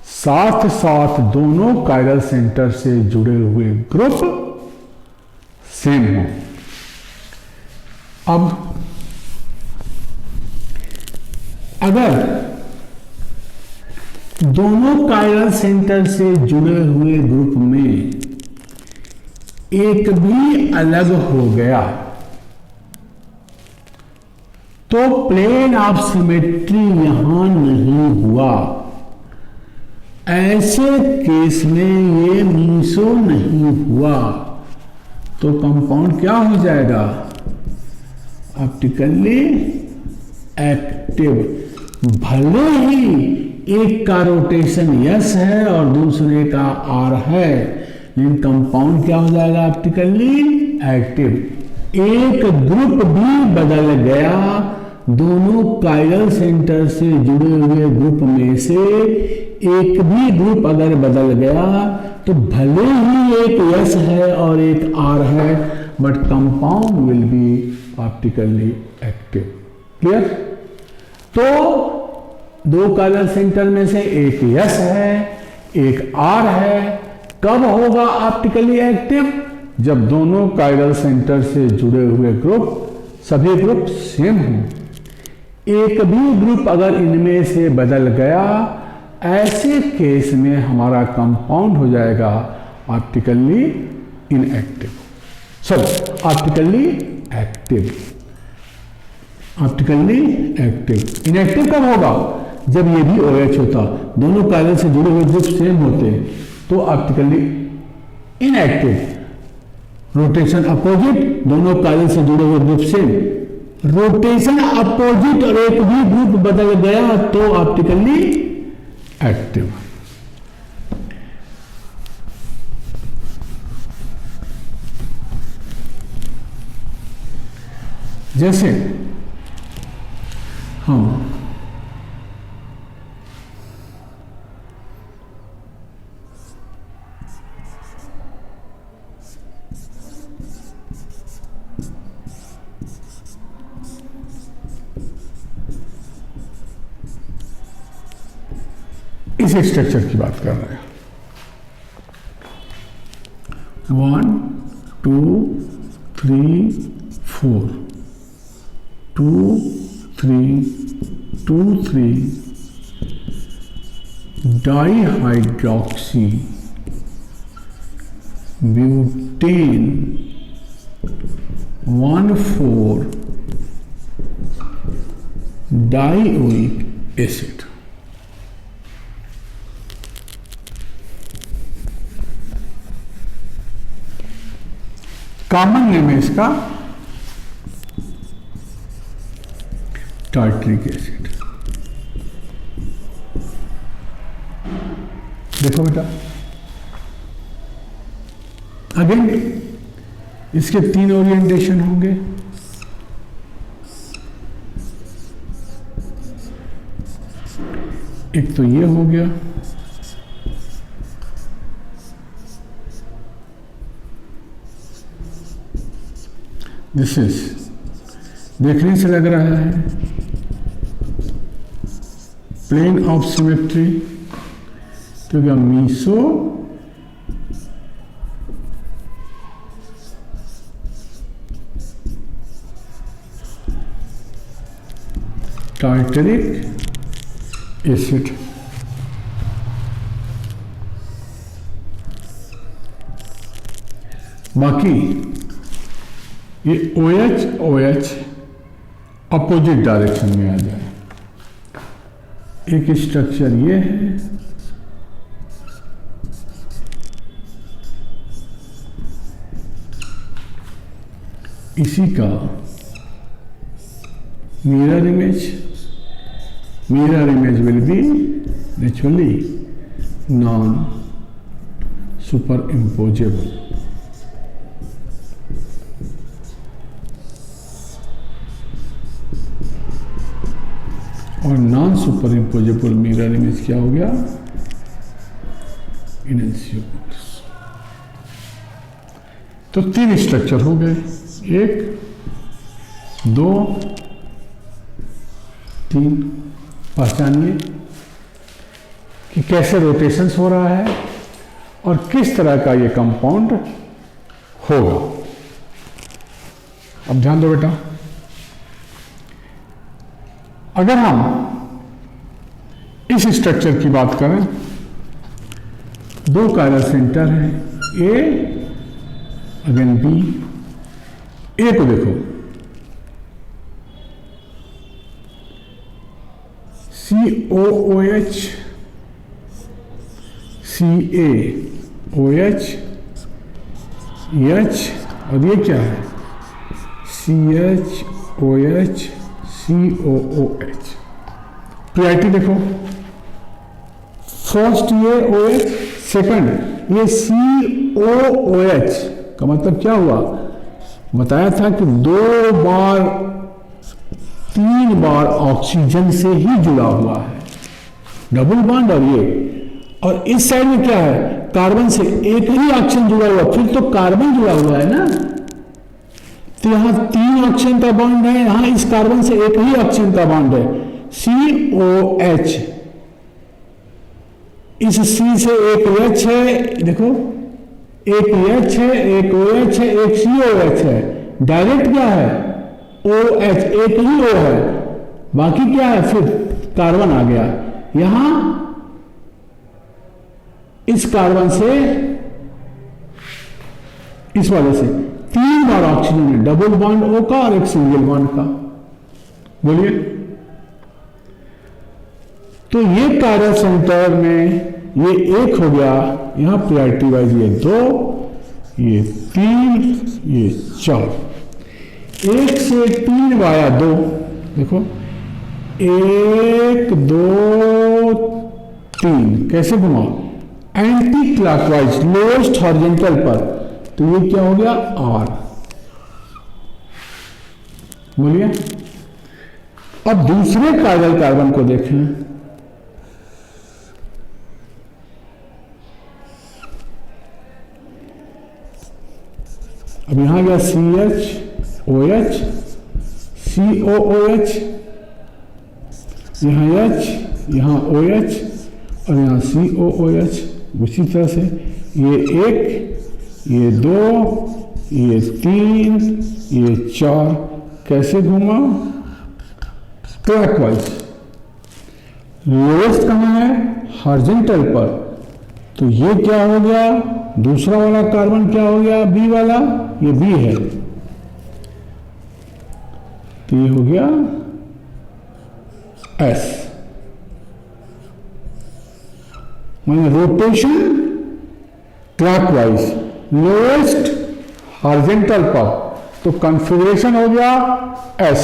साथ साथ दोनों कायरल सेंटर से जुड़े हुए ग्रुप सेम हो। अब अगर दोनों कायरल सेंटर से जुड़े हुए ग्रुप में एक भी अलग हो गया तो तो प्लेन ऑफ सिमेट्री यहां नहीं हुआ, ऐसे केस में ये मीसो नहीं हुआ, तो कंपाउंड क्या हो जाएगा? Optically active. भले ही एक का रोटेशन यस है और दूसरे का आर है, लेकिन कंपाउंड क्या हो जाएगा? Optically active. एक ग्रुप भी बदल गया, दोनों कायरल सेंटर से जुड़े हुए ग्रुप में से एक भी ग्रुप अगर बदल गया तो भले ही एक यस है और एक आर है, but compound will be optically active. Clear? तो दो कायरल सेंटर में से एक यस है, एक आर है। कब होगा ऑप्टिकली एक्टिव? जब दोनों कायरल सेंटर से जुड़े हुए ग्रुप, सभी ग्रुप सेम हो। एक भी ग्रुप अगर इनमें से बदल गया, ऐसे केस में हमारा कंपाउंड हो जाएगा optically inactive, sorry optically active. Optically active. Inactive कब होगा? जब ये भी OH होता, दोनों कायरल से जुड़े हुए ग्रुप सेम होते, तो ऑप्टिकली इनएक्टिव। रोटेशन अपोजिट, दोनों कायरल से जुड़े हुए ग्रुप सेम। रोटेशन अपोजिट और एक भी ग्रुप बदल गया तो ऑप्टिकली एक्टिव। जैसे हम इस स्ट्रक्चर की बात कर रहे हैं। 1 2 3 4 2 3 2 3 dihydroxy butane 1,4 dioic acid. Common name है इसका टार्टरिक एसिड। देखो बेटा, अगेन इसके 3 ओरिएंटेशन होंगे। एक तो ये हो गया, दिस इज, देखने से लग रहा है प्लेन ऑफ सिमेट्री, क्योंकि मीसो टार्टरिक एसिड। बाकी ये OH OH अपोजिट डायरेक्शन में आ जाए। एक स्ट्रक्चर ये है, इसी का mirror image will be naturally non superimposable. और non superimposable mirror image क्या हो गया? इनएंसियोमर्स। तो 3 स्ट्रक्चर हो गए, 1 2 3। पहचानिए कि कैसे रोटेशंस हो रहा है और किस तरह का ये कंपाउंड होगा। अब ध्यान दो बेटा, अगर हम इस स्ट्रक्चर की बात करें, 2 कायरल सेंटर है, ए अगेन बी। ए को देखो, COOH, CaOH, H, और ये क्या है CHOH, COOH। प्रायोरिटी देखो, फर्स्ट ये OH, सेकंड ये COOH का मतलब क्या हुआ, बताया था कि 3 बार ऑक्सीजन से ही जुड़ा हुआ है, डबल बॉन्ड और इस साइड में क्या है, कार्बन से एक ही ऑक्सीजन जुड़ा हुआ, फिर तो कार्बन जुड़ा हुआ है ना, तो यहां 3 ऑक्सीजन का बॉन्ड है, यहां इस कार्बन से एक ही ऑक्सीजन का बॉन्ड है COH, इस C से एक H है, देखो एक H है, एक OH है, एक COH है, डायरेक्ट क्या है OH, एक ही O है, बाकी क्या है, फिर कार्बन आ गया, यहां इस कार्बन से इस वाले से 3 बार ऑक्सीजन है, डबल बॉन्ड O का और एक सिंगल बॉन्ड का, बोलिए। तो ये कार्बन सेंटर में ये 1 हो गया, यहां प्रायोरिटी वाइज ये 2, ये 3, ये 4, 1 से 3 वाया 2, देखो 1 2 3, कैसे घुमाओ, एंटी क्लॉकवाइज लोएस्ट हॉरिजॉन्टल पर, तो ये क्या हो गया R, बोलिए। अब दूसरे कार्बन कार्बन को देखें, अब यहां गया CHOH, COOH, यहां H, यहां OH और यहां COOH, उसी तरह से ये 1, ये 2, ये 3, ये 4, कैसे घूमा, क्लॉकवाइज, लोएस्ट कहां है, हॉरिजॉन्टल पर, तो ये क्या हो गया, दूसरा वाला कार्बन क्या हो गया, B वाला, ये B है, तो ये हो गया S, माने रोटेशन क्लॉकवाइज लोएस्ट हॉरिजॉन्टल पर, तो कॉन्फ़िगरेशन हो गया S।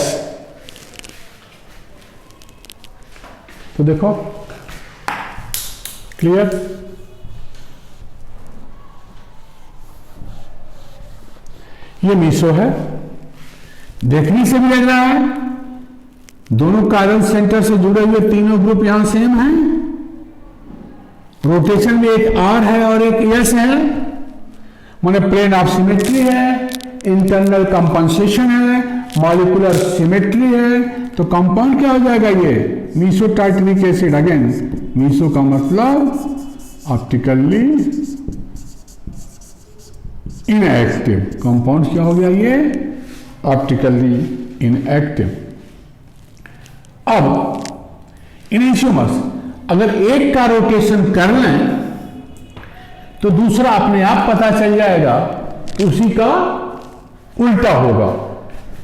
तो देखो क्लियर, ये मीसो है, देखने से भी लग रहा है दोनों कार्बन सेंटर से जुड़े हुए तीनों ग्रुप यहां सेम हैं, रोटेशन में एक R है और एक S है, माने प्लेन ऑफ सिमेट्री है, इंटरनल कंपनसेशन है, मॉलिक्यूलर सिमेट्री है, तो कंपाउंड क्या हो जाएगा, ये meso tartaric acid, again meso का मतलब ऑप्टिकली इनएक्टिव, कंपाउंड क्या हो गया, ये ऑप्टिकली इनएक्टिव। अब इनेंशियोमर्स अगर एक का रोटेशन कर लें तो दूसरा अपने आप पता चल जाएगा, उसी का उल्टा होगा,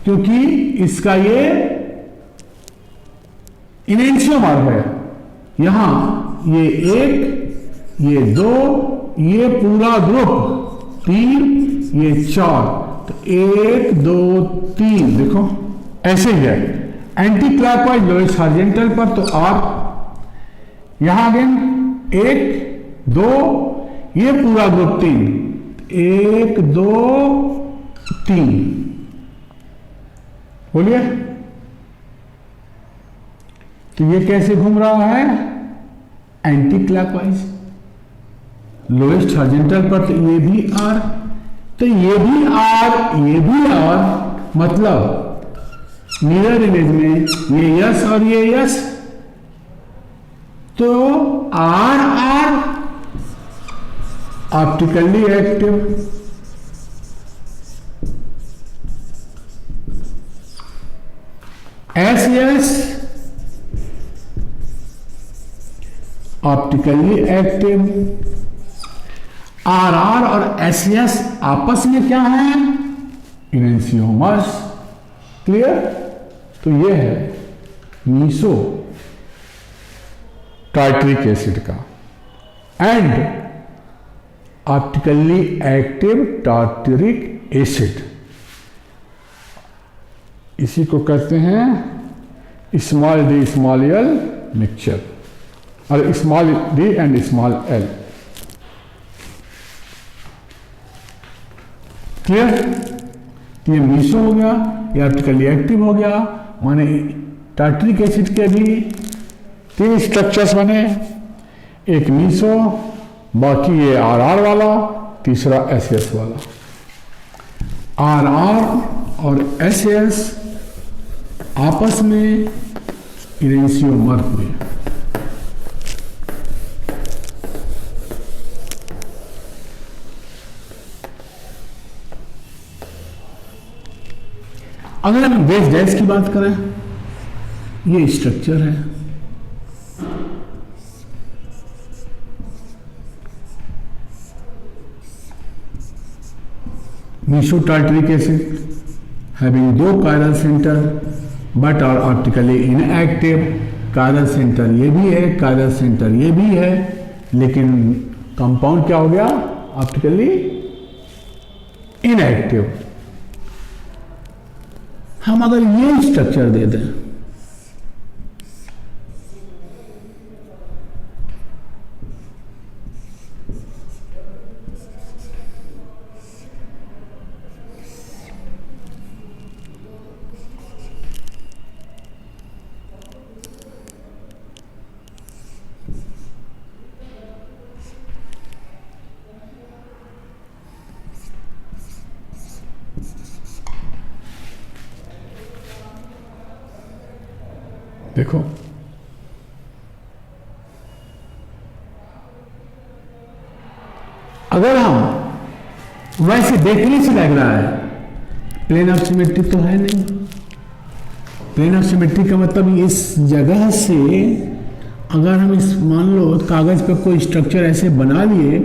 क्योंकि इसका ये इनेंशियोमर है, यहां ये 1, ये 2, ये पूरा ग्रुप 3, ये 4, तो 1 2 3, देखो ऐसे ही है, एंटी क्लॉकवाइज लोएस्ट हॉरिजॉन्टल पर, तो R, यहां अगेन 1 2, ये पूरा ग्रुप 3, 1 2 3, बोलिए। तो ये कैसे घूम रहा है, एंटी क्लॉकवाइज लोएस्ट हॉरिजॉन्टल पर, तो ये भी R, तो ये भी R, ये भी R, मतलब मिरर इमेज में ये यस और ये यस, तो R R optically active, S S optically active, R R और एस एस आपस में क्या है, इनेंशियोमर्स, क्लियर। तो ये है मीसो टार्टरिक एसिड का, and optically active tartaric acid, इसी को कहते हैं small D small L mixture, और small D and small L. Clear? ये मीसो हो गया, ये ऑप्टिकली एक्टिव हो गया, माने टार्टरिक एसिड के भी 3 स्ट्रक्चर्स बने, एक मीसो, बाकी ये आर वाला, तीसरा एस वाला। आर और एस आपस में इरेंशियोमर हुए। अगर हम बेस डैश की बात करें, ये स्ट्रक्चर है, mesotartaric acid having 2 chiral centre but are optically inactive. Chiral centre ये भी है, कायरल सेंटर ये भी है, लेकिन कंपाउंड क्या हो गया? Optically inactive. हम अगर ये स्ट्रक्चर दे दें, देखो अगर हम वैसे देखने से लग रहा है प्लेन ऑफ सिमेट्री तो है नहीं। प्लेन ऑफ सिमेट्री का मतलब इस जगह से अगर हम इस मान लो कागज पर कोई स्ट्रक्चर ऐसे बना लिए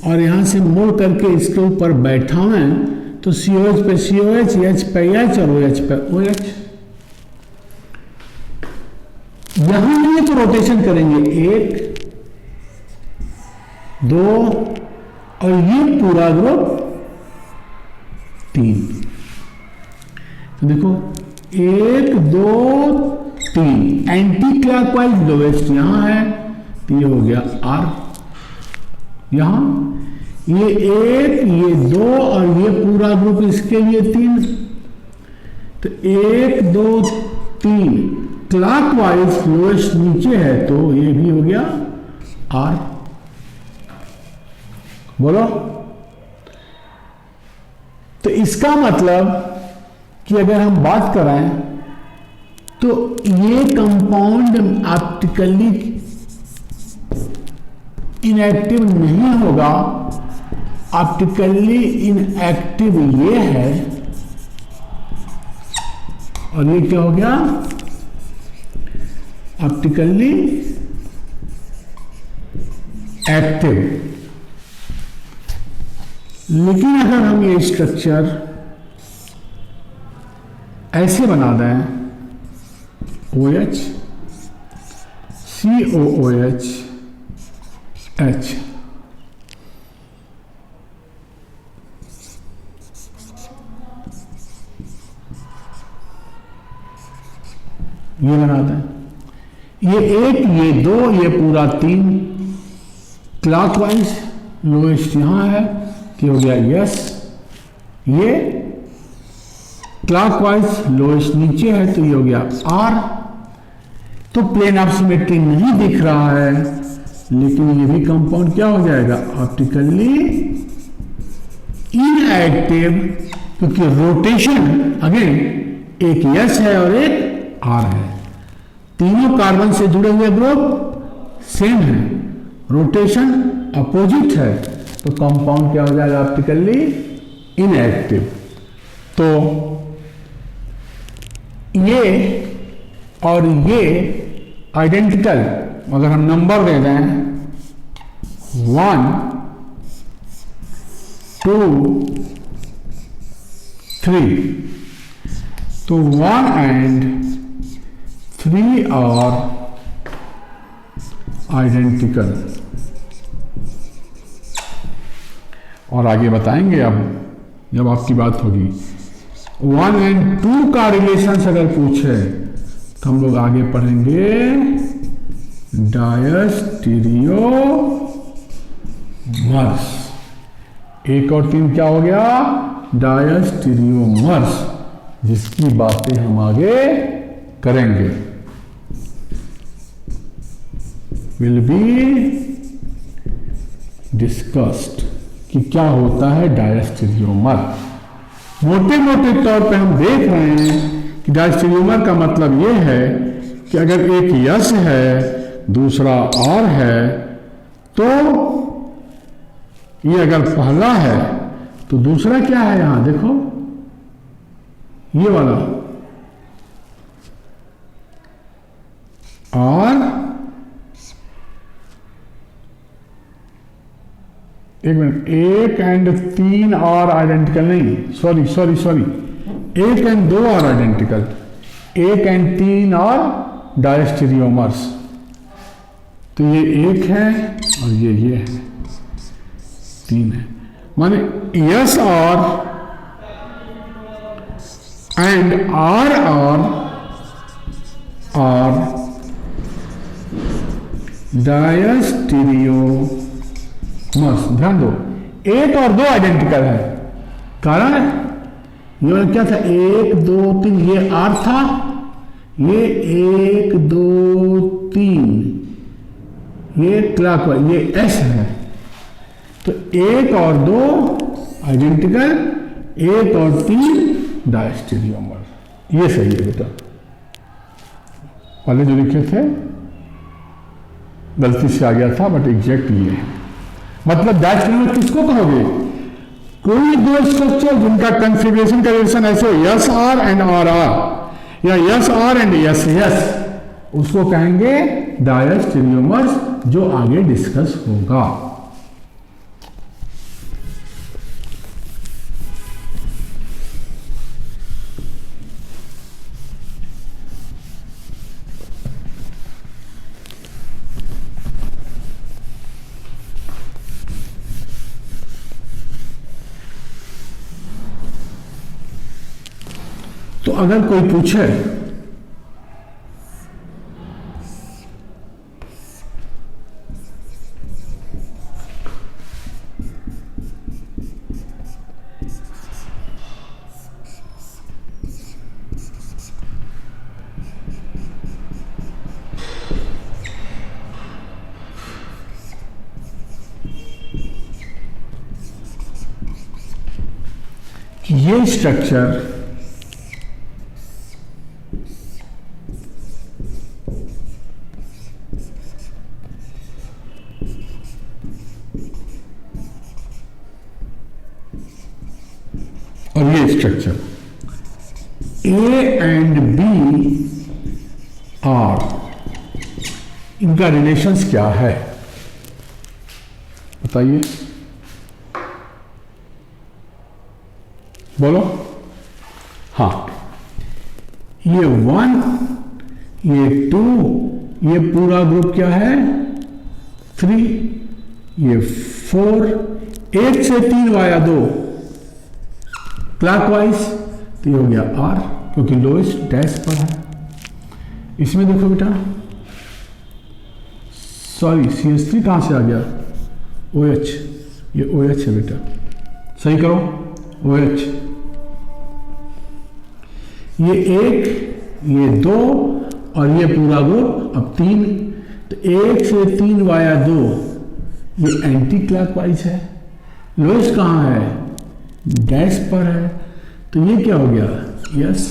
और यहां से मोड़ करके इसके ऊपर बैठाएं तो COH पे COH, H पे H और OH पे OH। यहां ये तो रोटेशन करेंगे 1 2 और ये पूरा ग्रुप 3। तो देखो 1 2 3 एंटी क्लॉकवाइज लोवेस्ट यहां है, तो ये हो गया R। यहां ये 1 ये 2 और ये पूरा ग्रुप इसके लिए 3, तो 1 2 3 क्लॉकवाइज लोएस्ट नीचे है, तो ये भी हो गया R। बोलो, तो इसका मतलब कि अगर हम बात करें तो ये कंपाउंड ऑप्टिकली इनएक्टिव नहीं होगा। ऑप्टिकली इनएक्टिव ये है और ये क्या हो गया? Optically active. लेकिन अगर हम ये स्ट्रक्चर ऐसे बना दें OH COOH H, ये बना दें, ये 1 ये 2 ये पूरा 3 क्लॉकवाइज लोएस्ट यहां है, कि हो गया यस। ये क्लॉकवाइज लोएस्ट नीचे है, तो ये हो गया R। तो प्लेन ऑफ सिमेट्री नहीं दिख रहा है, लेकिन ये भी कंपाउंड क्या हो जाएगा? ऑप्टिकली इनएक्टिव, क्योंकि रोटेशन अगेन एक यस है और एक R है। तीनों कार्बन से जुड़े हुए ग्रुप सेम है, रोटेशन अपोजिट है, तो कंपाउंड क्या हो जाएगा? Optically inactive. तो ये और ये आइडेंटिकल, अगर हम नंबर दे दें 1 2 3, तो 1 and 3 are आइडेंटिकल। और आगे बताएंगे अब जब आपकी बात होगी। 1 और 2 का रिलेशन अगर पूछे तो हम लोग आगे पढ़ेंगे डायस्टीरियोमर्स। 1 और 3 क्या हो गया? डायस्टीरियोमर्स, जिसकी बातें हम आगे करेंगे। विल बी डिस्कस्ड कि क्या होता है डायस्टीरियोमर। मोटे मोटे तौर पे हम देख रहे हैं कि डायस्टीरियोमर का मतलब यह है कि अगर एक यस है दूसरा आर है, तो ये अगर पहला है तो दूसरा क्या है? यहां देखो ये वाला आर, एक मिनट, 1 और 3 आर आइडेंटिकल नहीं, सॉरी 1 और 2 आर आइडेंटिकल, 1 और 3 आर डायस्टीरियोमर्स। तो ये 1 है और ये है 3 है, माने S R and R R diastereomers. ध्यान दो, 1 और 2 आइडेंटिकल है। कारण ये क्या था? 1 2 3, ये आर था, ये 1 2 3, ये क्लॉकवाइज, ये एस है। तो 1 और 2 आइडेंटिकल, 1 और 3 डायस्टीरियोमर। ये सही है बेटा। पहले जो लिखे थे गलती से आ गया था, बट एग्जैक्ट ये है। मतलब डायस्टीरियोमर किसको कहोगे? कोई दो स्ट्रक्चर जिनका कंफिगरेशन का रिलेशन ऐसे S R and R R, या S R and S S, उसको कहेंगे डायस्टीरियोमर्स, जो आगे डिस्कस होगा। तो अगर कोई पूछे कि ये स्ट्रक्चर और ये structure A and B are, इनका रिलेशंस क्या है बताइए, बोलो। हाँ, ये 1, ये 2, ये पूरा ग्रुप क्या है 3, ये 4, 1 से 3 वाया 2 क्लॉकवाइज, तो ये हो गया आर, क्योंकि लोएस्ट डैश पर है। इसमें देखो बेटा, सॉरी CH3 कहां से आ गया? OH, ये OH है बेटा, सही करो OH। ये 1, ये 2 और ये पूरा ग्रुप अब 3, तो 1 से 3 वाया 2 ये एंटी क्लॉकवाइज है। लोएस्ट कहां है? डैश पर है, तो ये क्या हो गया? यस।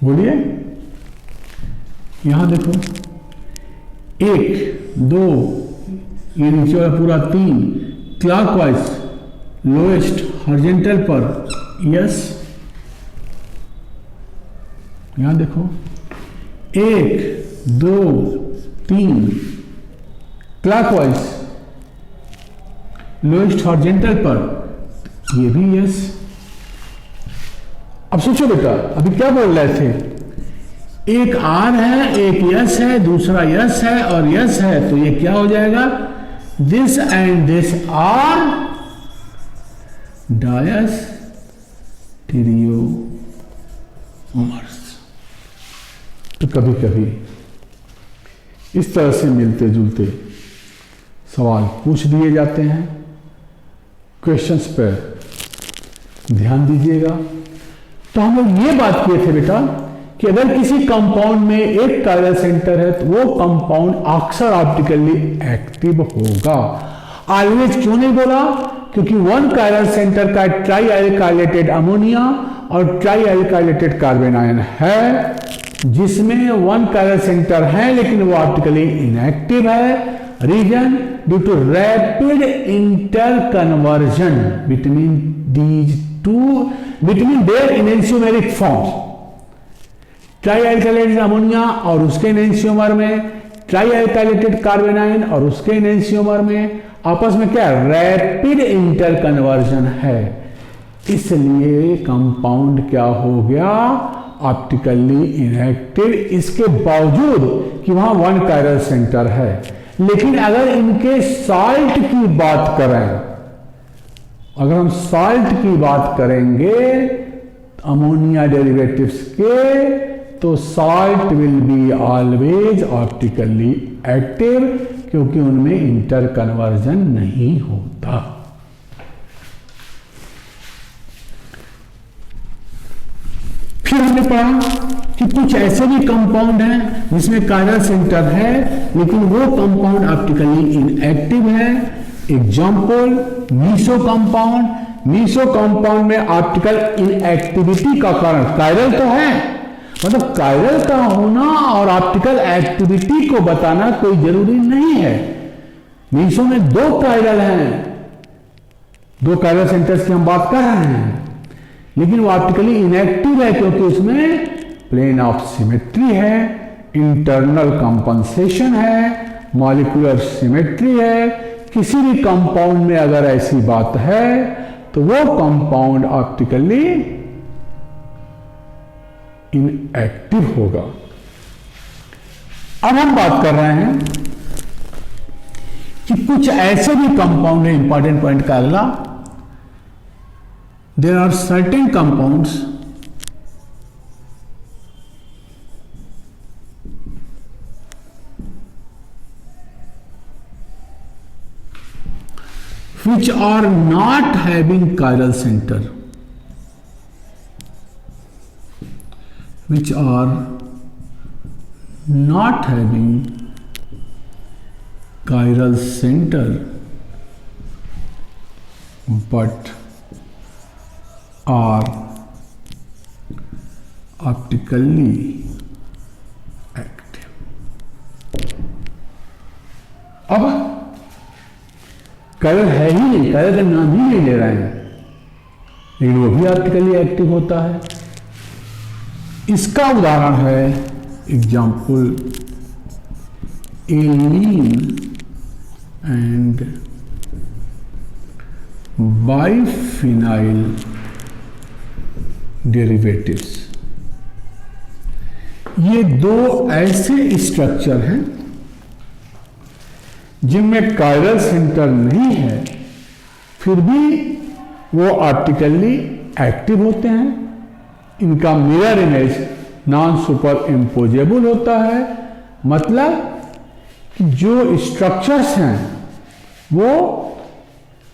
बोलिए, यहां देखो 1 2, ये नीचे वाला पूरा 3 क्लॉकवाइज, लोएस्ट हॉरिजॉन्टल पर, यस। यहां देखो 1 2 3 क्लॉकवाइज, लोएस्ट हॉरिजॉन्टल पर, ये भी यस। अब सोचो बेटा, अभी क्या बोल रहे थे? एक आर है, एक यस है, दूसरा यस है और यस है, तो ये क्या हो जाएगा, this and this are diastereomers. तो कभी कभी इस तरह से मिलते जुलते सवाल पूछ दिए जाते हैं। क्वेश्चंस पर ध्यान दीजिएगा। तो हम लोग ये बात किए थे बेटा कि अगर किसी कंपाउंड में एक कायरल सेंटर है तो वो कंपाउंड अक्सर ऑप्टिकली एक्टिव होगा। ऑलवेज क्यों नहीं बोला, क्योंकि वन कायरल सेंटर का ट्राई एल्काइलेटेड अमोनिया और ट्राई एल्काइलेटेड कार्बन आयन है, जिसमें वन कायरल सेंटर है लेकिन वो ऑप्टिकली इनएक्टिव है। Reason due to rapid interconversion between these two between their enantiomeric forms. Trialkylated ammonia और उसके इनेंशियोमर में, ट्राई एल्काइलेटेड कार्बन आयन और उसके इनेंशियोमर में आपस में क्या रैपिड इंटरकन्वर्जन है, इसलिए कंपाउंड क्या हो गया, ऑप्टिकली इनएक्टिव, इसके बावजूद कि वहां वन कायरल सेंटर है। लेकिन अगर इनके साल्ट की बात करें, अगर हम साल्ट की बात करेंगे अमोनिया डेरिवेटिव्स के, तो salt will be always optically active, क्योंकि उनमें इंटरकन्वर्जन नहीं होता। फिर हमने पढ़ा कि कुछ ऐसे भी कंपाउंड हैं जिसमें कायरल सेंटर है लेकिन वो कंपाउंड ऑप्टिकली इनएक्टिव है। Example meso compound. Meso compound में ऑप्टिकल इनएक्टिविटी का कारण कायरल तो है, मतलब कायरल का होना और ऑप्टिकल एक्टिविटी को बताना कोई जरूरी नहीं है। मीसो में दो कायरल हैं, दो कायरल सेंटर्स की हम बात कर रहे हैं, लेकिन वो ऑप्टिकली इनएक्टिव है क्योंकि उसमें प्लेन ऑफ सिमेट्री है, इंटरनल कंपनसेशन है, मॉलिक्यूलर सिमेट्री है। किसी भी कंपाउंड में अगर ऐसी बात है तो वो कंपाउंड ऑप्टिकली इनएक्टिव होगा। अब हम बात कर रहे हैं कि कुछ ऐसे भी कंपाउंड है, इंपॉर्टेंट पॉइंट का अगला, there are certain compounds which are not having chiral center, which are not having chiral center but are optically active। अब कायरल है ही नहीं, कायरल का नाम ही नहीं ले रहे हैं, लेकिन वो भी ऑप्टिकली एक्टिव होता है। इसका उदाहरण है example allene and biphenyl derivatives. ये दो ऐसे स्ट्रक्चर हैं जिनमें कायरल सेंटर नहीं है, फिर भी वो ऑप्टिकली एक्टिव होते हैं। इनका mirror image non super imposable होता है, मतलब कि जो स्ट्रक्चर्स हैं वो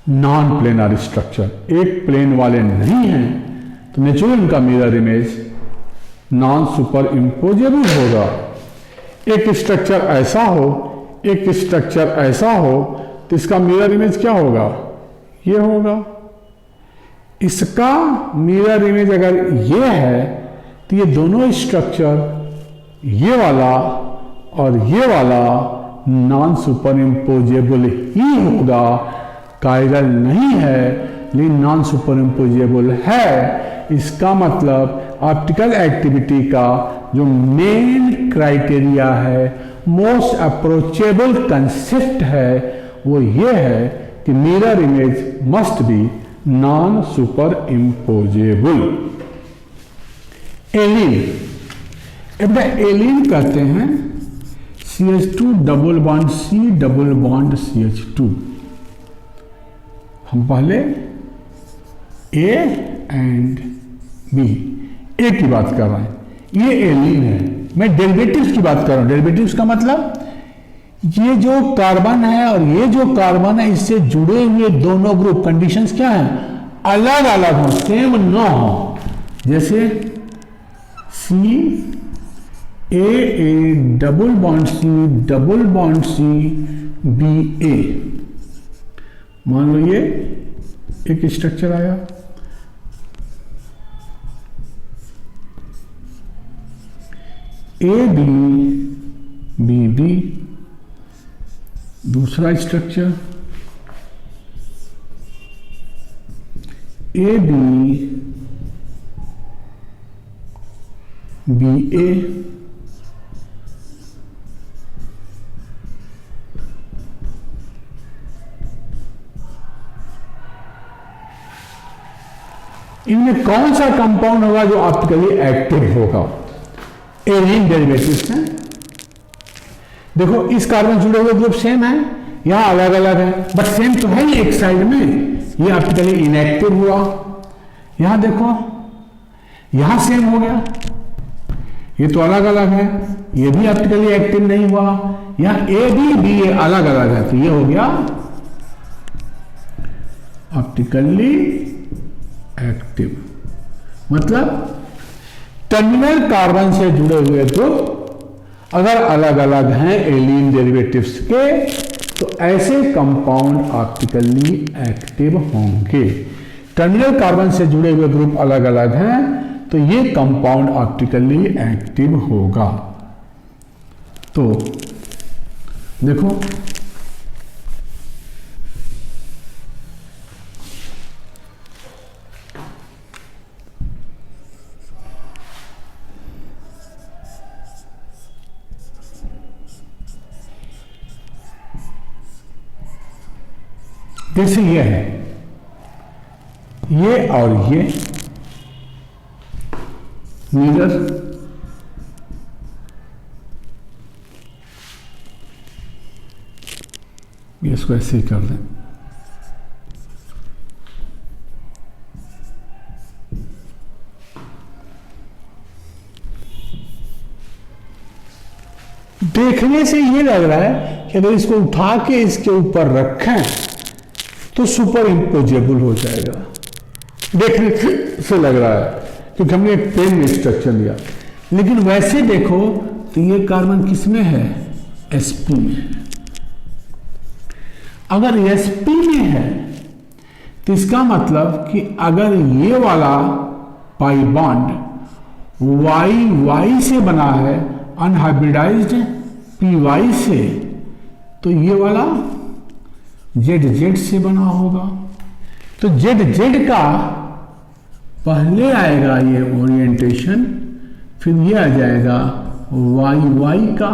नॉन प्लेनर स्ट्रक्चर, एक प्लेन वाले नहीं हैं, तो नेचुरल इनका mirror image non super imposable होगा। एक स्ट्रक्चर ऐसा हो, एक स्ट्रक्चर ऐसा हो, तो इसका मिरर इमेज क्या होगा, ये होगा। इसका मिरर इमेज अगर ये है तो ये दोनों स्ट्रक्चर, ये वाला और ये वाला, नॉन सुपर इम्पोजेबल ही होगा। कायरल नहीं है लेकिन नॉन सुपर इम्पोजेबल है। इसका मतलब ऑप्टिकल एक्टिविटी का जो मेन क्राइटेरिया है, मोस्ट अप्रोचेबल कंसेप्ट है, वो ये है कि mirror image must be non superimposable. Allene, बेटा एलीन कहते हैं CH2 double bond C double bond CH2। हम पहले A एंड B, ए की बात कर रहे हैं, ये एलीन है। मैं डेरिवेटिव्स की बात कर रहा हूं। डेरिवेटिव्स का मतलब ये जो कार्बन है और ये जो कार्बन है, इससे जुड़े हुए दोनों ग्रुप कंडीशंस क्या है, अलग अलग हो, सेम न हो। जैसे A double bond C double bond C BA, मान लो ये एक स्ट्रक्चर आया, AB दूसरा स्ट्रक्चर AB BA, इनमें कौन सा कंपाउंड होगा जो ऑप्टिकली एक्टिव होगा? एलीन डेरिवेटिव्स हैं। देखो इस कार्बन जुड़े हुए ग्रुप सेम है, यहां अलग अलग है, बट सेम तो है ही एक साइड में, ये ऑप्टिकली इनएक्टिव हुआ। यहां देखो यहां सेम हो गया, ये तो अलग अलग है, ये भी ऑप्टिकली एक्टिव नहीं हुआ। यहां ए बी ये अलग अलग है, तो ये हो गया ऑप्टिकली एक्टिव। मतलब टर्मिनल कार्बन से जुड़े हुए ग्रुप अगर अलग अलग हैं एलीन डेरिवेटिव्स के, तो ऐसे कंपाउंड ऑप्टिकली एक्टिव होंगे। टर्मिनल कार्बन से जुड़े हुए ग्रुप अलग अलग हैं, तो ये कंपाउंड ऑप्टिकली एक्टिव होगा। तो देखो जैसे ये है, ये और ये मिरर, इसको ऐसे ही कर दें। देखने से ये लग रहा है कि अगर इसको उठा के इसके ऊपर रखें तो सुपर इम्पोजेबल हो जाएगा। देखने से लग रहा है क्योंकि हमने एक पेन में स्ट्रक्चर लिया, लेकिन वैसे देखो तो ये कार्बन किसमें है, sp में। अगर sp में है तो इसका मतलब कि अगर ये वाला पाई बॉन्ड y से बना है, अनहाइब्रिडाइज्ड py से, तो ये वाला z से बना होगा। तो z का पहले आएगा ये ओरिएंटेशन, फिर ये आ जाएगा y का।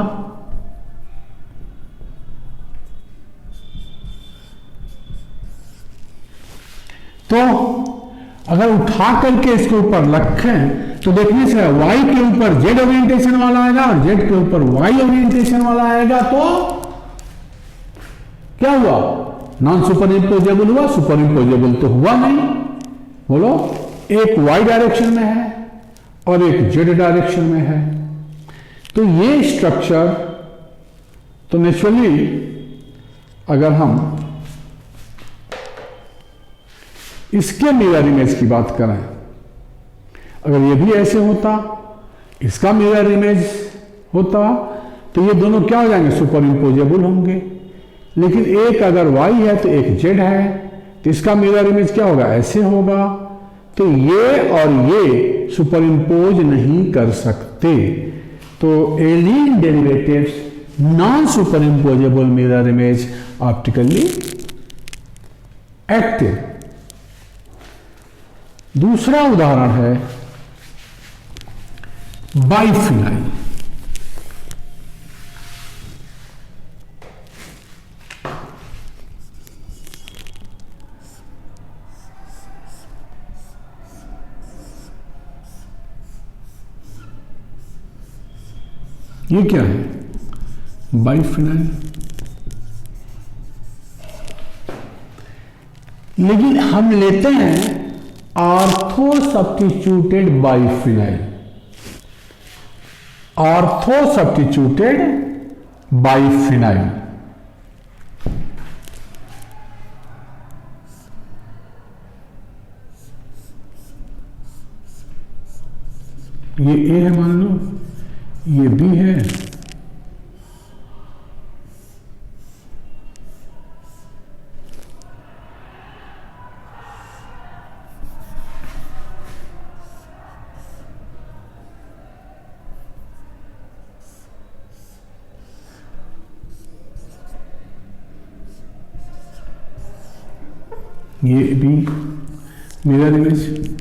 तो अगर उठा करके इसके ऊपर रखें तो देखने से y के ऊपर z ओरिएंटेशन वाला आएगा और z के ऊपर y ओरिएंटेशन वाला आएगा, तो क्या हुआ, नॉन सुपर इम्पोजेबल हुआ। सुपर इम्पोजेबल तो हुआ नहीं। बोलो, एक y डायरेक्शन में है और एक z डायरेक्शन में है, तो ये स्ट्रक्चर तो नेचुरली अगर हम इसके मिरर इमेज की बात करें, अगर ये भी ऐसे होता, इसका मिरर इमेज होता, तो ये दोनों क्या हो जाएंगे, सुपर इम्पोजेबल होंगे। लेकिन एक अगर y है तो एक z है, तो इसका मिरर इमेज क्या होगा, ऐसे होगा। तो ये और ये सुपर इम्पोज नहीं कर सकते। तो allene derivatives non superimposable mirror image optically active. दूसरा उदाहरण है बाइफिनाइल। ये क्या है? बाइफिनाइल। लेकिन हम लेते हैं ortho substituted biphenyl, ortho substituted biphenyl. ये ए है मान लो, ये बी है, ये बी मिरर इमेज।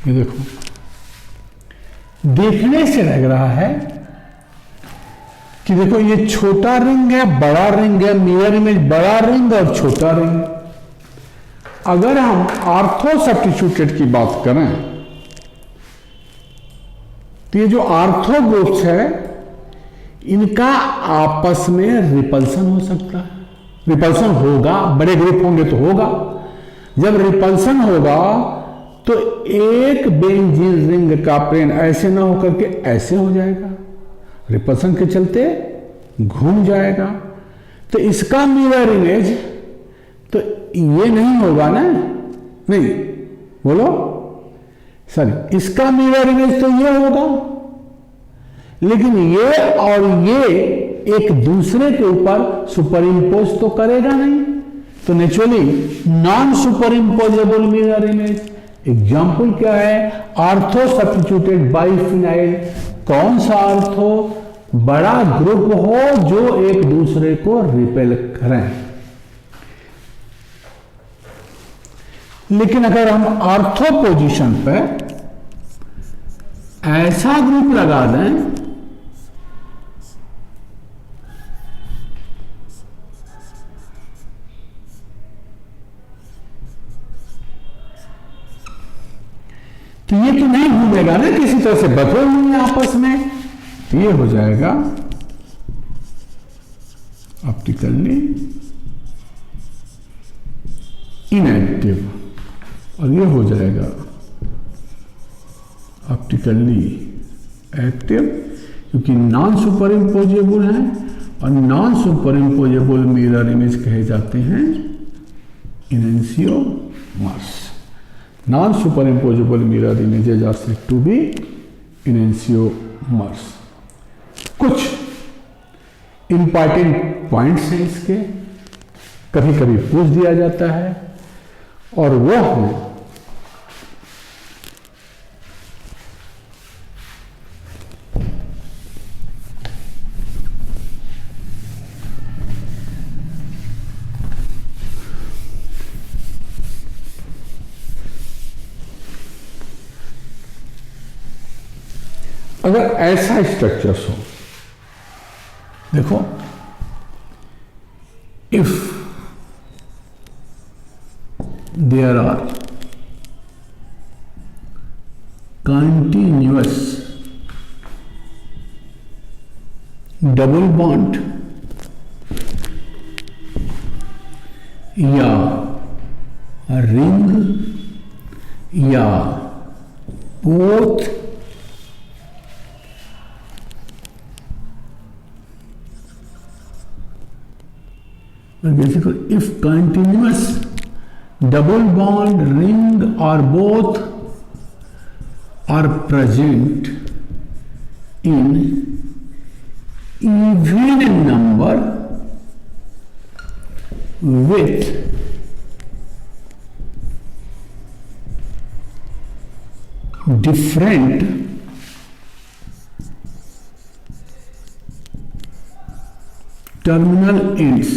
ये देखो, देखने से लग रहा है कि देखो ये छोटा रिंग है, बड़ा रिंग है, मिरर इमेज बड़ा रिंग और छोटा रिंग। अगर हम आर्थो सब्स्टिट्यूटेड की बात करें तो ये जो आर्थो ग्रुप्स है इनका आपस में रिपल्सन हो सकता है, रिपल्सन होगा, बड़े ग्रुप होंगे तो होगा। जब रिपल्सन होगा तो एक बेंजीन रिंग का प्लेन ऐसे ना होकर के ऐसे हो जाएगा, रिपल्सन के चलते घूम जाएगा। तो इसका मिरर इमेज तो ये नहीं होगा ना, नहीं बोलो सॉरी, इसका मिरर इमेज तो ये होगा, लेकिन ये और ये एक दूसरे के ऊपर सुपर इम्पोज तो करेगा नहीं, तो naturally non superimposable mirror image. Example क्या है? Ortho substituted biphenyl. कौन सा आर्थो? बड़ा ग्रुप हो जो एक दूसरे को रिपेल करें। लेकिन अगर हम आर्थो पोजीशन पे ऐसा ग्रुप लगा दें तो ये तो नहीं घूमेगा ना, किसी तरह से बदले होंगे आपस में, तो ये हो जाएगा ऑप्टिकली इनएक्टिव और ये हो जाएगा ऑप्टिकली एक्टिव, क्योंकि नॉन सुपर इम्पोजेबल है और non superimposable mirror image कहे जाते हैं enantiomers. Non superimposable mirror images are said to be enantiomers। कुछ इंपॉर्टेंट पॉइंट्स हैं इसके, कभी कभी पूछ दिया जाता है, और वो है अगर ऐसा स्ट्रक्चर्स हो, देखो if there are continuous double bond या रिंग या both basically if continuous double bond ring or both are present in even number with different terminal ends,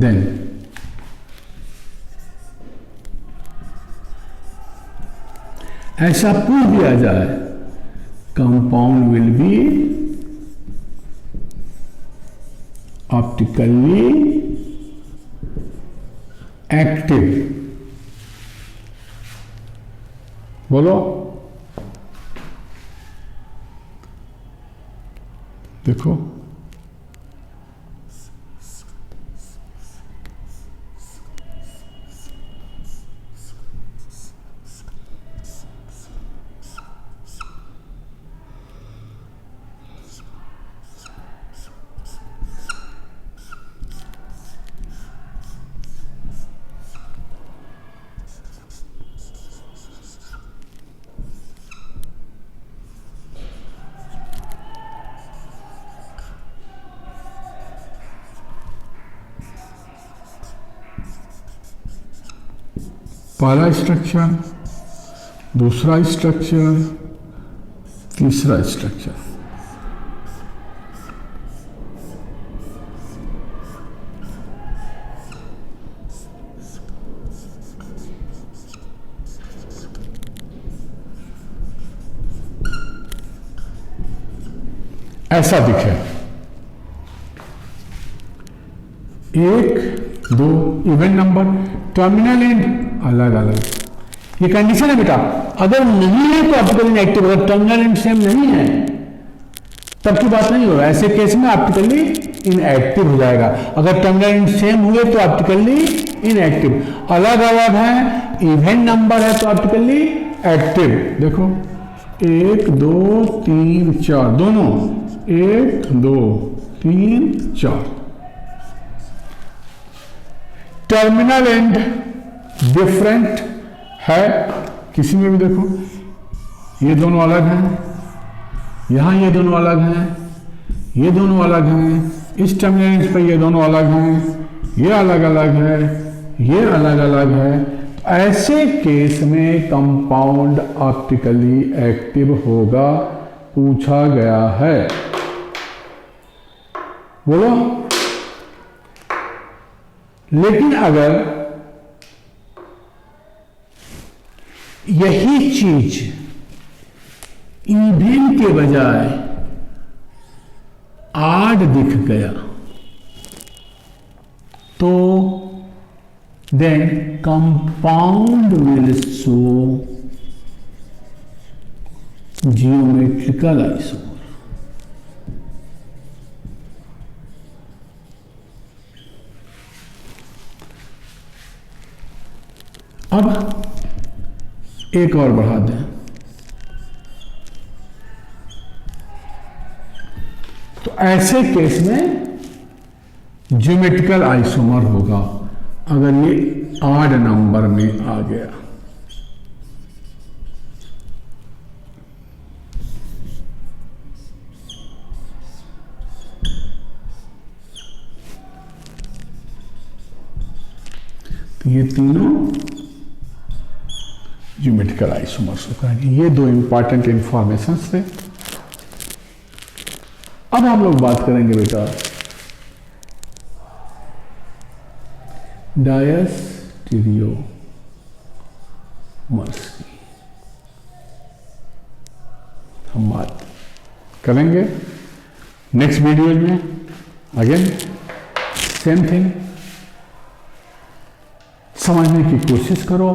then ऐसा पूछ दिया जाए, compound will be optically active, बोलो। देखो पहला structure, दूसरा स्ट्रक्चर, तीसरा स्ट्रक्चर। ऐसा दिखे, 1 2 इवन नंबर, टर्मिनल एंड अलग अलग। ये कंडीशन है बेटा, अगर नहीं है तो ऑप्टिकल इनएक्टिव, अगर टर्मिनल एंड सेम नहीं है तब की बात नहीं होगा। ऐसे केस में ऑप्टिकली इनएक्टिव हो जाएगा। अगर टर्मिनल एंड सेम हुए तो ऑप्टिकली इनएक्टिव। अलग अलग है, इवन नंबर है तो ऑप्टिकली एक्टिव। देखो 1 2 3 4 दोनों, 1 2 3 4। टर्मिनल एंड डिफरेंट है किसी में भी। देखो ये दोनों अलग हैं, यहां ये दोनों अलग हैं, ये दोनों अलग हैं, इस टर्मिनल पर ये दोनों अलग हैं, ये अलग अलग है, ये अलग अलग है। ऐसे केस में कंपाउंड ऑप्टिकली एक्टिव होगा, पूछा गया है। बोलो। लेकिन अगर यही चीज इवन के बजाय आड दिख गया तो then compound will show geometrical isomer. अब एक और बढ़ा दें तो ऐसे केस में ज्योमेट्रिकल आइसोमर होगा अगर ये आड नंबर में आ गया। तो ये तीनों ज्योमेट्रिकल आइसोमर्स होगा। ये दो इंपॉर्टेंट इंफॉर्मेशन थे। अब हम लोग बात करेंगे बेटा डायस्टीरियोमर्स की। हम बात करेंगे नेक्स्ट वीडियो में। अगेन सेम थिंग, समझने की कोशिश करो,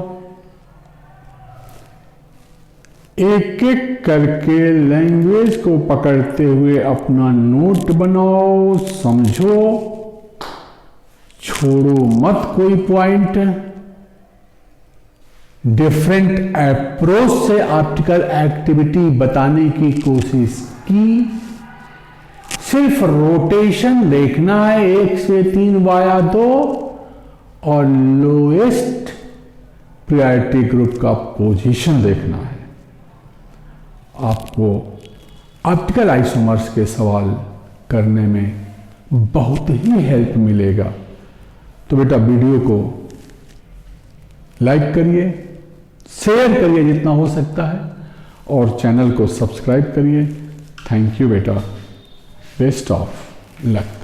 एक एक करके लैंग्वेज को पकड़ते हुए अपना नोट बनाओ, समझो, छोड़ो मत कोई पॉइंट। डिफरेंट अप्रोच से ऑप्टिकल एक्टिविटी बताने की कोशिश की। सिर्फ रोटेशन देखना है 1 से 3 वाया 2 और लोएस्ट प्रायोरिटी ग्रुप का पोजीशन देखना है। आपको ऑप्टिकल आइसोमर्स के सवाल करने में बहुत ही हेल्प मिलेगा। तो बेटा वीडियो को लाइक करिए, शेयर करिए जितना हो सकता है और चैनल को सब्सक्राइब करिए। थैंक यू बेटा, बेस्ट ऑफ लक।